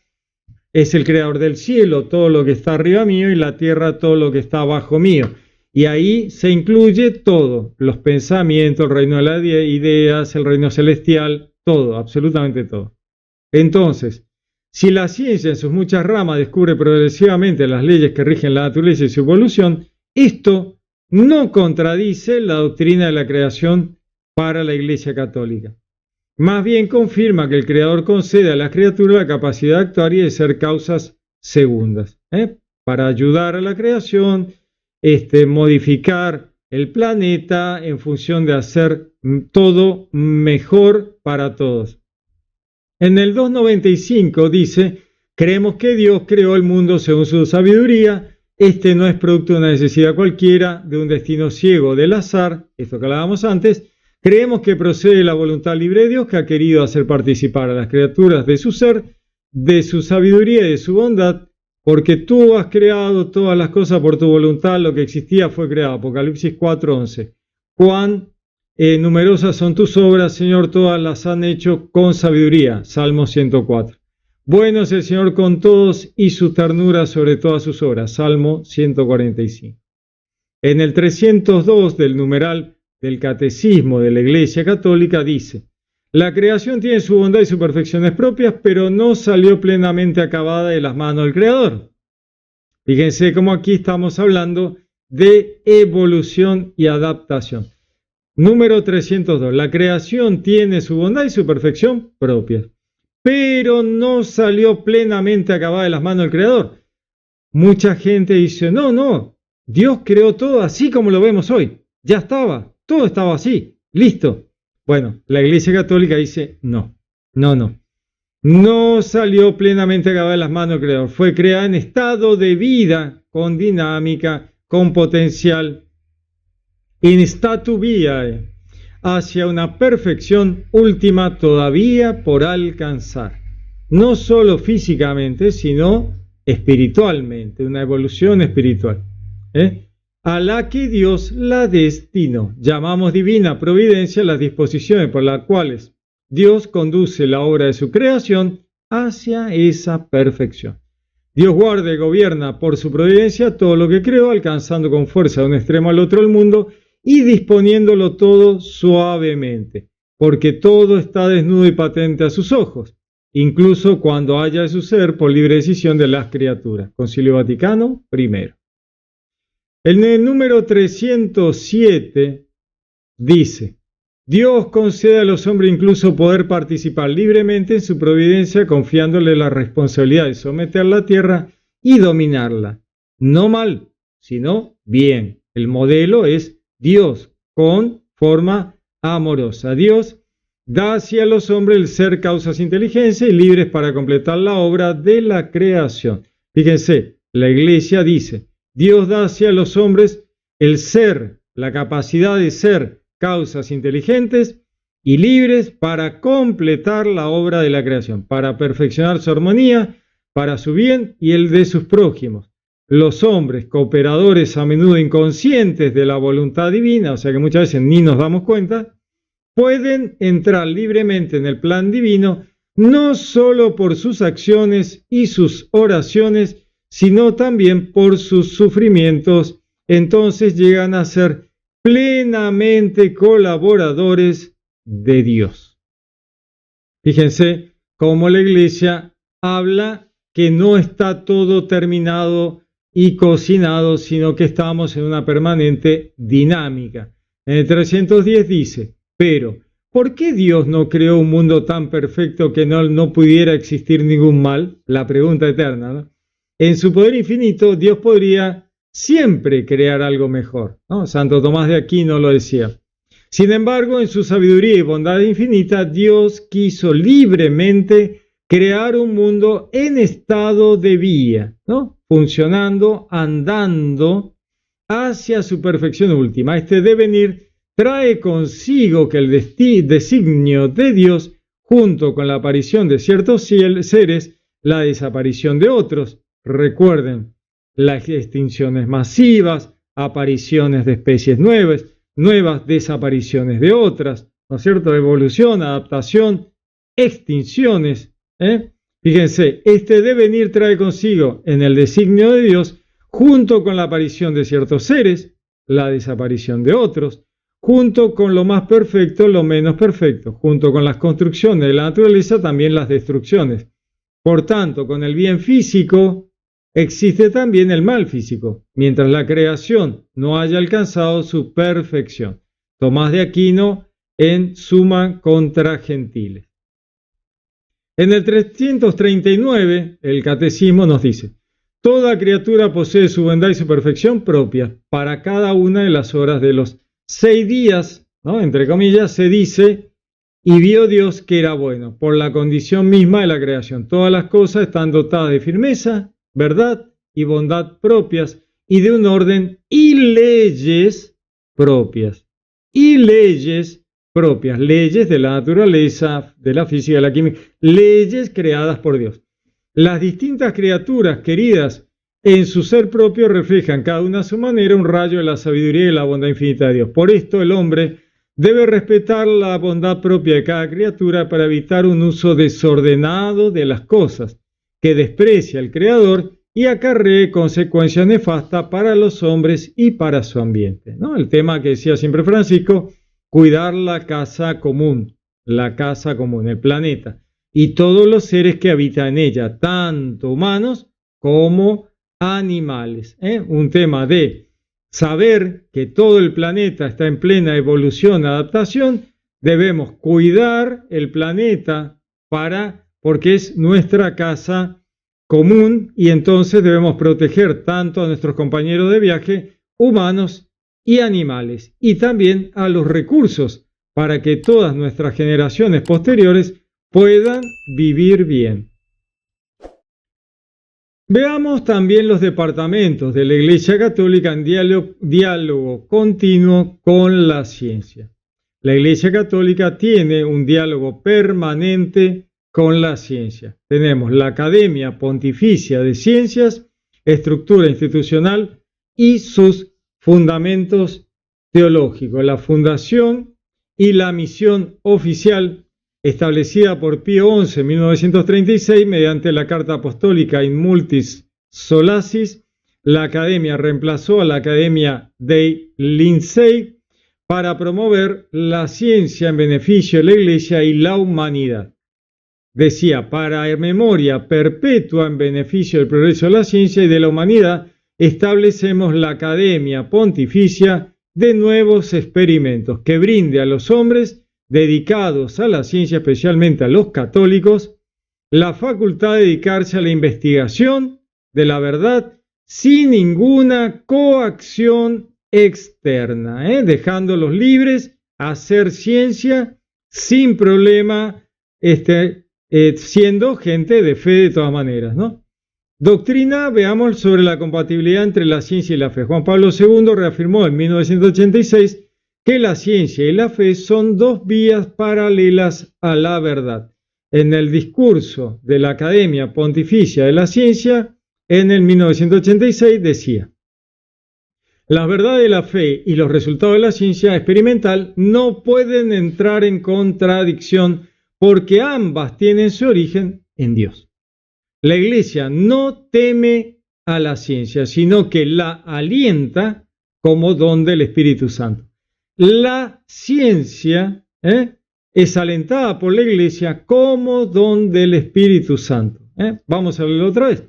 es el creador del cielo, todo lo que está arriba mío, y la tierra, todo lo que está abajo mío. Y ahí se incluye todo, los pensamientos, el reino de las ideas, el reino celestial, todo, absolutamente todo. Entonces, si la ciencia en sus muchas ramas descubre progresivamente las leyes que rigen la naturaleza y su evolución, esto no contradice la doctrina de la creación para la Iglesia Católica. Más bien confirma que el Creador concede a las criaturas la capacidad de actuar y de ser causas segundas, para ayudar a la creación, modificar el planeta en función de hacer todo mejor para todos. En el 295 dice, creemos que Dios creó el mundo según su sabiduría. Este no es producto de una necesidad cualquiera, de un destino ciego del azar, esto que hablábamos antes. Creemos que procede de la voluntad libre de Dios, que ha querido hacer participar a las criaturas de su ser, de su sabiduría y de su bondad, porque tú has creado todas las cosas por tu voluntad, lo que existía fue creado. Apocalipsis 4:11. Cuán numerosas son tus obras, Señor, todas las han hecho con sabiduría. Salmo 104. Bueno es el Señor con todos y su ternura sobre todas sus obras. Salmo 145. En el 302 del numeral del Catecismo de la Iglesia Católica dice, la creación tiene su bondad y sus perfecciones propias, pero no salió plenamente acabada de las manos del Creador. Fíjense cómo aquí estamos hablando de evolución y adaptación. Número 302. La creación tiene su bondad y su perfección propias, pero no salió plenamente acabada de las manos del Creador. Mucha gente dice, no, Dios creó todo así como lo vemos hoy. Ya estaba, todo estaba así, listo. Bueno, la Iglesia Católica dice, no. No salió plenamente acabada de las manos del Creador. Fue creada en estado de vida, con dinámica, con potencial, in statu viae, hacia una perfección última todavía por alcanzar. No solo físicamente, sino espiritualmente, una evolución espiritual. A la que Dios la destinó. Llamamos divina providencia las disposiciones por las cuales Dios conduce la obra de su creación hacia esa perfección. Dios guarda y gobierna por su providencia todo lo que creó, alcanzando con fuerza de un extremo al otro el mundo y disponiéndolo todo suavemente, porque todo está desnudo y patente a sus ojos, incluso cuando haya de su ser por libre decisión de las criaturas. Concilio Vaticano I. En el número 307 dice, Dios concede a los hombres incluso poder participar libremente en su providencia, confiándole la responsabilidad de someter la tierra y dominarla. No mal, sino bien. El modelo es Dios con forma amorosa. Dios da hacia los hombres el ser causas inteligencia y libres para completar la obra de la creación. Fíjense, la Iglesia dice, Dios da hacia los hombres el ser, la capacidad de ser causas inteligentes y libres para completar la obra de la creación, para perfeccionar su armonía, para su bien y el de sus prójimos. Los hombres, cooperadores a menudo inconscientes de la voluntad divina, o sea que muchas veces ni nos damos cuenta, pueden entrar libremente en el plan divino, no solo por sus acciones y sus oraciones, sino también por sus sufrimientos. Entonces llegan a ser plenamente colaboradores de Dios. Fíjense cómo la Iglesia habla que no está todo terminado y cocinado, sino que estamos en una permanente dinámica. En el 310 dice, pero ¿por qué Dios no creó un mundo tan perfecto que no pudiera existir ningún mal? La pregunta eterna, ¿no? En su poder infinito, Dios podría siempre crear algo mejor, ¿no? Santo Tomás de Aquino lo decía. Sin embargo, en su sabiduría y bondad infinita, Dios quiso libremente crear un mundo en estado de vía, ¿no? Funcionando, andando hacia su perfección última. Este devenir trae consigo que el designio de Dios, junto con la aparición de ciertos seres, la desaparición de otros. Recuerden, las extinciones masivas, apariciones de especies nuevas, desapariciones de otras, ¿no es cierto? Evolución, adaptación, extinciones. Fíjense, este devenir trae consigo en el designio de Dios, junto con la aparición de ciertos seres, la desaparición de otros, junto con lo más perfecto, lo menos perfecto, junto con las construcciones de la naturaleza, también las destrucciones. Por tanto, con el bien físico existe también el mal físico, mientras la creación no haya alcanzado su perfección. Tomás de Aquino en Summa contra Gentiles. En el 339, el Catecismo nos dice: toda criatura posee su bondad y su perfección propia para cada una de las horas de los 6 días, ¿no? Entre comillas, se dice, y vio Dios que era bueno, por la condición misma de la creación. Todas las cosas están dotadas de firmeza, verdad y bondad propias, y de un orden y leyes propias. Y leyes propias, leyes de la naturaleza, de la física, de la química, leyes creadas por Dios. Las distintas criaturas queridas en su ser propio reflejan cada una a su manera un rayo de la sabiduría y la bondad infinita de Dios. Por esto el hombre debe respetar la bondad propia de cada criatura para evitar un uso desordenado de las cosas, que desprecia al Creador y acarree consecuencias nefastas para los hombres y para su ambiente, ¿no? El tema que decía siempre Francisco: cuidar la casa común, el planeta, y todos los seres que habitan en ella, tanto humanos como animales. Un tema de saber que todo el planeta está en plena evolución, adaptación. Debemos cuidar el planeta porque es nuestra casa común, y entonces debemos proteger tanto a nuestros compañeros de viaje, humanos y animales, y también a los recursos para que todas nuestras generaciones posteriores puedan vivir bien. Veamos también los departamentos de la Iglesia Católica en diálogo continuo con la ciencia. La Iglesia Católica tiene un diálogo permanente con la ciencia. Tenemos la Academia Pontificia de Ciencias, estructura institucional y sus fundamentos teológicos, la fundación y la misión oficial establecida por Pío XI en 1936 mediante la Carta Apostólica In Multis Solacis. La Academia reemplazó a la Academia Dei Lincei para promover la ciencia en beneficio de la Iglesia y la humanidad. Decía: para memoria perpetua en beneficio del progreso de la ciencia y de la humanidad, establecemos la Academia Pontificia de Nuevos Experimentos, que brinde a los hombres dedicados a la ciencia, especialmente a los católicos, la facultad de dedicarse a la investigación de la verdad sin ninguna coacción externa, dejándolos libres a hacer ciencia sin problema, siendo gente de fe de todas maneras, ¿no? Doctrina, veamos sobre la compatibilidad entre la ciencia y la fe. Juan Pablo II reafirmó en 1986 que la ciencia y la fe son dos vías paralelas a la verdad. En el discurso de la Academia Pontificia de la Ciencia, en el 1986, decía: la verdad de la fe y los resultados de la ciencia experimental no pueden entrar en contradicción porque ambas tienen su origen en Dios. La Iglesia no teme a la ciencia, sino que la alienta como don del Espíritu Santo. La ciencia es alentada por la Iglesia como don del Espíritu Santo. Vamos a verlo otra vez.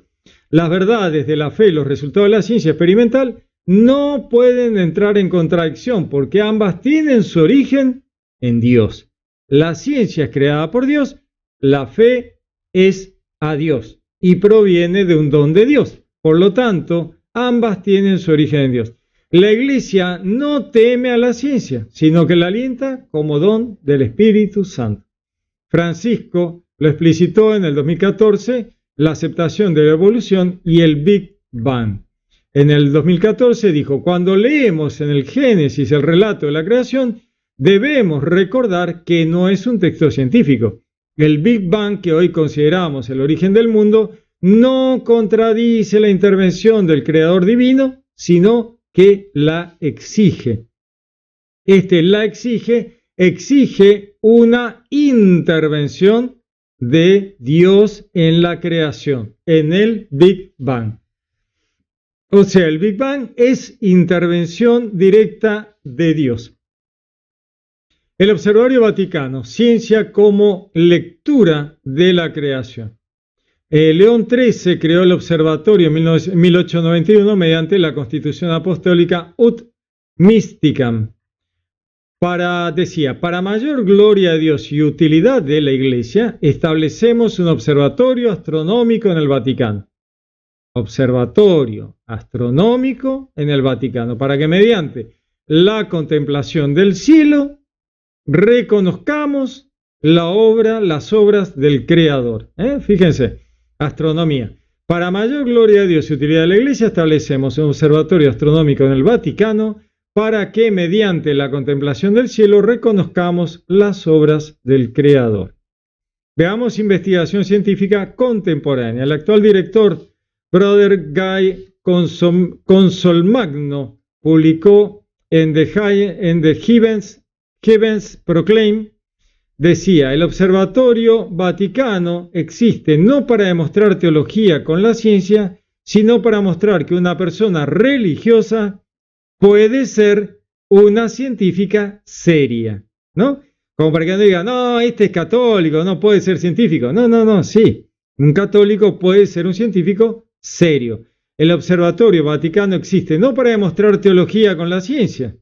Las verdades de la fe y los resultados de la ciencia experimental no pueden entrar en contradicción porque ambas tienen su origen en Dios. La ciencia es creada por Dios, la fe es a Dios y proviene de un don de Dios. Por lo tanto, ambas tienen su origen en Dios. La Iglesia no teme a la ciencia, sino que la alienta como don del Espíritu Santo. Francisco lo explicitó en el 2014, la aceptación de la evolución y el Big Bang. En el 2014 dijo, cuando leemos en el Génesis el relato de la creación, debemos recordar que no es un texto científico. El Big Bang, que hoy consideramos el origen del mundo, no contradice la intervención del Creador divino, sino que la exige. La exige una intervención de Dios en la creación, en el Big Bang. O sea, el Big Bang es intervención directa de Dios. El Observatorio Vaticano, ciencia como lectura de la creación. León XIII creó el observatorio en 1891 mediante la Constitución Apostólica Ut Mysticam. Para mayor gloria de Dios y utilidad de la Iglesia, establecemos un observatorio astronómico en el Vaticano. Observatorio astronómico en el Vaticano, para que mediante la contemplación del cielo reconozcamos las obras del Creador. Fíjense, astronomía. Para mayor gloria de Dios y utilidad de la Iglesia, establecemos un observatorio astronómico en el Vaticano para que mediante la contemplación del cielo reconozcamos las obras del Creador. Veamos investigación científica contemporánea. El actual director, Brother Guy Consolmagno, publicó en The Heavens Proclaim, decía, el Observatorio Vaticano existe no para demostrar teología con la ciencia, sino para mostrar que una persona religiosa puede ser una científica seria, ¿no? Como para que no digan, no, este es católico, no puede ser científico. No, sí, un católico puede ser un científico serio. El Observatorio Vaticano existe no para demostrar teología con la ciencia,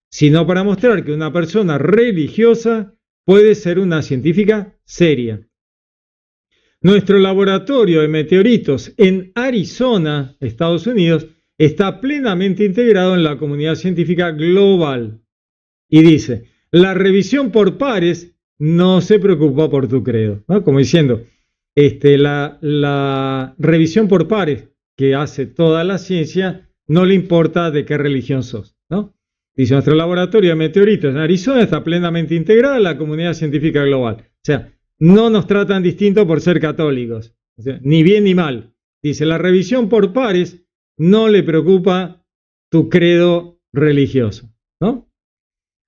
sino para mostrar que una persona religiosa puede ser una científica seria. Nuestro laboratorio de meteoritos en Arizona, Estados Unidos, está plenamente integrado en la comunidad científica global. Y dice, la revisión por pares no se preocupa por tu credo, ¿no? Como diciendo, la revisión por pares que hace toda la ciencia no le importa de qué religión sos, ¿no? Dice, nuestro laboratorio de meteoritos en Arizona está plenamente integrado en la comunidad científica global. O sea, no nos tratan distinto por ser católicos, o sea, ni bien ni mal. Dice, la revisión por pares no le preocupa tu credo religioso, ¿no?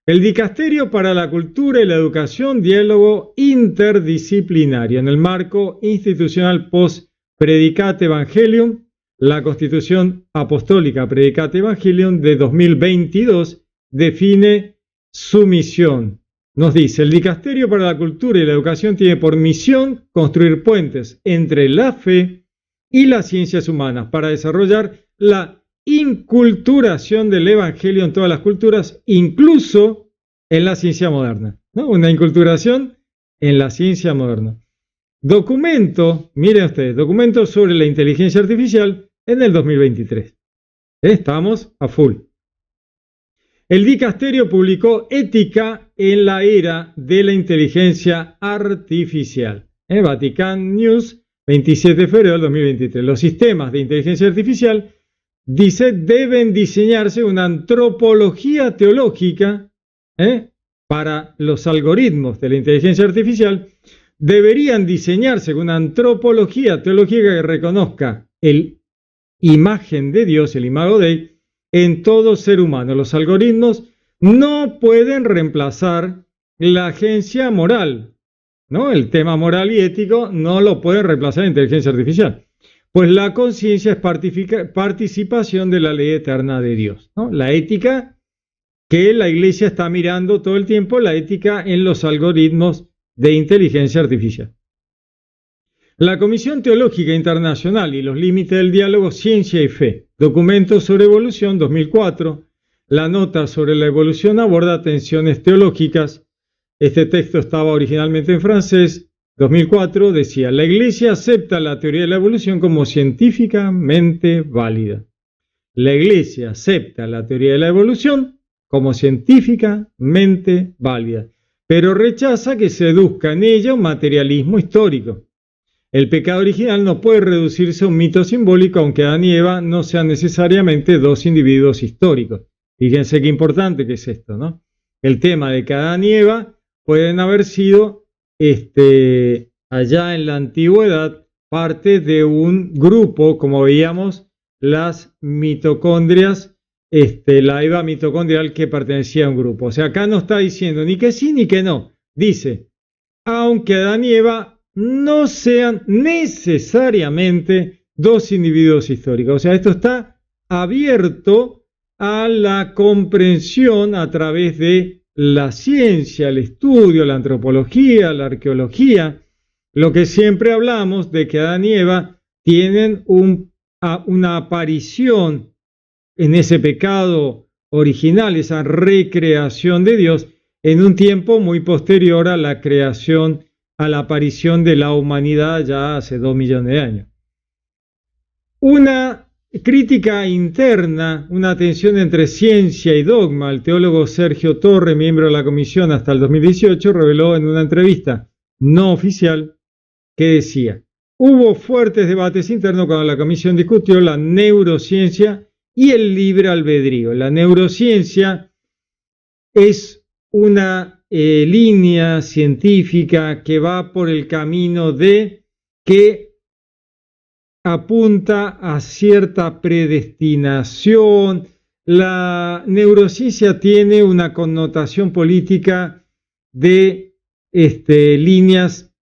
El Dicasterio para la Cultura y la Educación, diálogo interdisciplinario en el marco institucional post Predicate Evangelium, la Constitución Apostólica Predicate Evangelium de 2022 define su misión. Nos dice, el Dicasterio para la Cultura y la Educación tiene por misión construir puentes entre la fe y las ciencias humanas para desarrollar la inculturación del Evangelio en todas las culturas, incluso en la ciencia moderna, ¿no? Una inculturación en la ciencia moderna. Documento, miren ustedes, documento sobre la inteligencia artificial en el 2023. Estamos a full. El Dicasterio publicó Ética en la era de la inteligencia artificial. Vatican News, 27 de febrero del 2023. Los sistemas de inteligencia artificial, dice, deben diseñarse una antropología teológica para los algoritmos de la inteligencia artificial. Deberían diseñarse una antropología teológica que reconozca el imagen de Dios, el imago Dei, en todo ser humano. Los algoritmos no pueden reemplazar la agencia moral, ¿no? El tema moral y ético no lo puede reemplazar la inteligencia artificial, pues la conciencia es participación de la ley eterna de Dios, ¿no? La ética que la Iglesia está mirando todo el tiempo, la ética en los algoritmos de inteligencia artificial. La Comisión Teológica Internacional y los límites del diálogo Ciencia y Fe, documento sobre evolución 2004, la nota sobre la evolución aborda tensiones teológicas Este texto estaba originalmente en francés. 2004 decía: la Iglesia acepta la teoría de la evolución como científicamente válida. La Iglesia acepta la teoría de la evolución como científicamente válida, pero rechaza que se deduzca en ella un materialismo histórico. El pecado original no puede reducirse a un mito simbólico, aunque Adán y Eva no sean necesariamente dos individuos históricos. Fíjense qué importante que es esto, ¿no? El tema de que Adán y Eva pueden haber sido allá en la antigüedad parte de un grupo, como veíamos, las mitocondrias, la Eva mitocondrial que pertenecía a un grupo. O sea, acá no está diciendo ni que sí ni que no. Dice, aunque Adán y Eva no sean necesariamente dos individuos históricos. O sea, esto está abierto a la comprensión a través de la ciencia, el estudio, la antropología, la arqueología, lo que siempre hablamos de que Adán y Eva tienen una aparición en ese pecado original, esa recreación de Dios, en un tiempo muy posterior a la creación, a la aparición de la humanidad ya hace 2 millones de años. Una crítica interna, una tensión entre ciencia y dogma. El teólogo Sergio Torre, miembro de la comisión hasta el 2018, reveló en una entrevista no oficial que decía: hubo fuertes debates internos cuando la comisión discutió la neurociencia y el libre albedrío. La neurociencia es una línea científica que va por el camino de que apunta a cierta predestinación. La neurociencia tiene una connotación política de líneas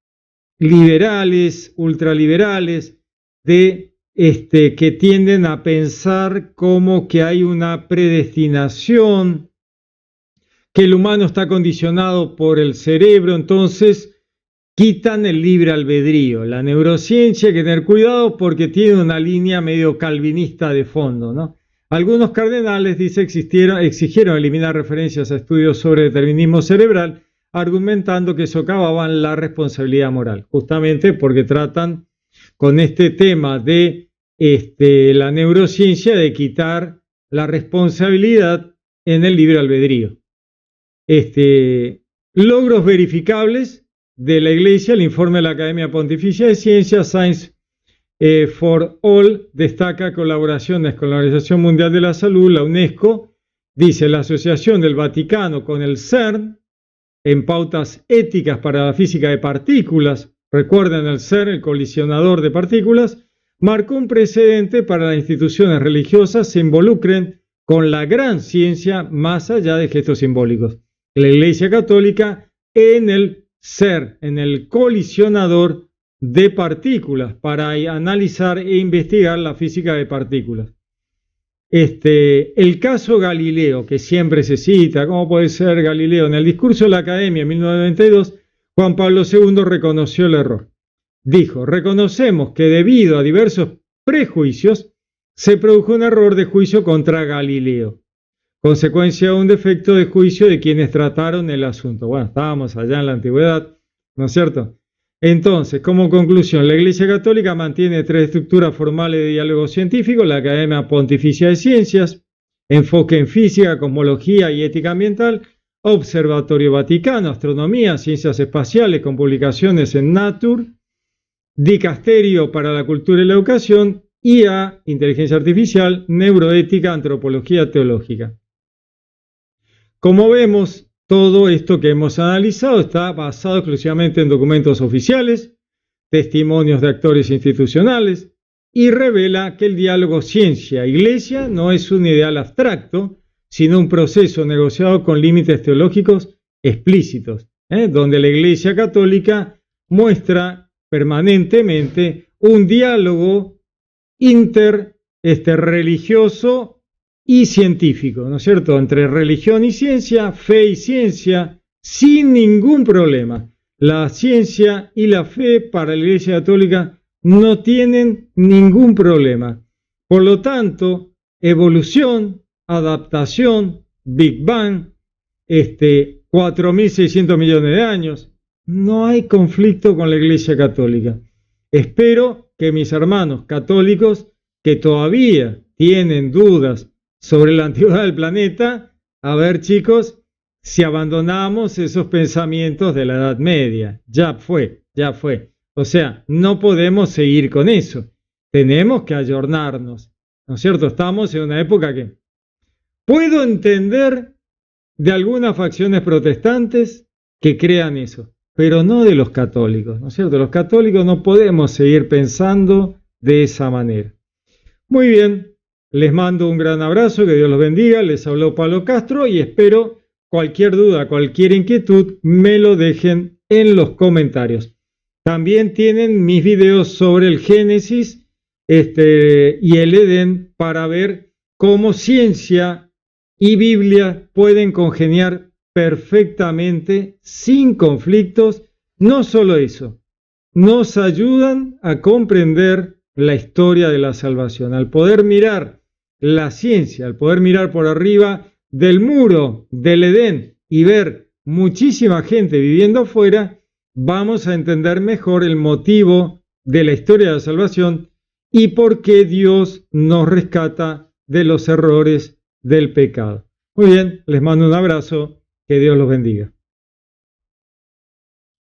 liberales, ultraliberales, que tienden a pensar como que hay una predestinación, que el humano está condicionado por el cerebro, entonces quitan el libre albedrío. La neurociencia hay que tener cuidado porque tiene una línea medio calvinista de fondo, ¿no? Algunos cardenales, dice, exigieron eliminar referencias a estudios sobre determinismo cerebral, argumentando que socavaban la responsabilidad moral, justamente porque tratan con este tema de la neurociencia de quitar la responsabilidad en el libre albedrío. Logros verificables de la Iglesia. El informe de la Academia Pontificia de Ciencias, Science for All, destaca colaboraciones con la Organización Mundial de la Salud, la UNESCO. Dice: la asociación del Vaticano con el CERN en pautas éticas para la física de partículas. Recuerden, el CERN, el colisionador de partículas, marcó un precedente para las instituciones religiosas se involucren con la gran ciencia más allá de gestos simbólicos. La Iglesia Católica en el CERN, en el colisionador de partículas, para analizar e investigar la física de partículas. El caso Galileo, que siempre se cita, ¿cómo puede ser Galileo? En el discurso de la Academia en 1992, Juan Pablo II reconoció el error. Dijo: reconocemos que debido a diversos prejuicios se produjo un error de juicio contra Galileo, consecuencia de un defecto de juicio de quienes trataron el asunto. Bueno, estábamos allá en la antigüedad, ¿no es cierto? Entonces, como conclusión, la Iglesia Católica mantiene 3 estructuras formales de diálogo científico: la Academia Pontificia de Ciencias, enfoque en física, cosmología y ética ambiental; Observatorio Vaticano, astronomía, ciencias espaciales, con publicaciones en Nature; Dicasterio para la Cultura y la Educación; IA, inteligencia artificial; neuroética, antropología teológica. Como vemos, todo esto que hemos analizado está basado exclusivamente en documentos oficiales, testimonios de actores institucionales, y revela que el diálogo ciencia-iglesia no es un ideal abstracto, sino un proceso negociado con límites teológicos explícitos, donde la Iglesia Católica muestra permanentemente un diálogo religioso y científico, ¿no es cierto?, entre religión y ciencia, fe y ciencia, sin ningún problema. La ciencia y la fe para la Iglesia Católica no tienen ningún problema. Por lo tanto, evolución, adaptación, Big Bang, 4.600 millones de años. No hay conflicto con la Iglesia Católica. Espero que mis hermanos católicos que todavía tienen dudas sobre la antigüedad del planeta, a ver chicos, si abandonamos esos pensamientos de la Edad Media. Ya fue, ya fue. O sea, no podemos seguir con eso. Tenemos que ayornarnos, ¿no es cierto? Estamos en una época que puedo entender de algunas facciones protestantes que crean eso, pero no de los católicos, ¿no es cierto? Los católicos no podemos seguir pensando de esa manera. Muy bien, les mando un gran abrazo, que Dios los bendiga, les habló Pablo Castro y espero cualquier duda, cualquier inquietud, me lo dejen en los comentarios. También tienen mis videos sobre el Génesis y el Edén para ver cómo ciencia y Biblia pueden congeniar perfectamente, sin conflictos. No solo eso, nos ayudan a comprender la historia de la salvación. Al poder mirar la ciencia, al poder mirar por arriba del muro del Edén y ver muchísima gente viviendo afuera, vamos a entender mejor el motivo de la historia de la salvación y por qué Dios nos rescata de los errores del pecado. Muy bien, les mando un abrazo, que Dios los bendiga.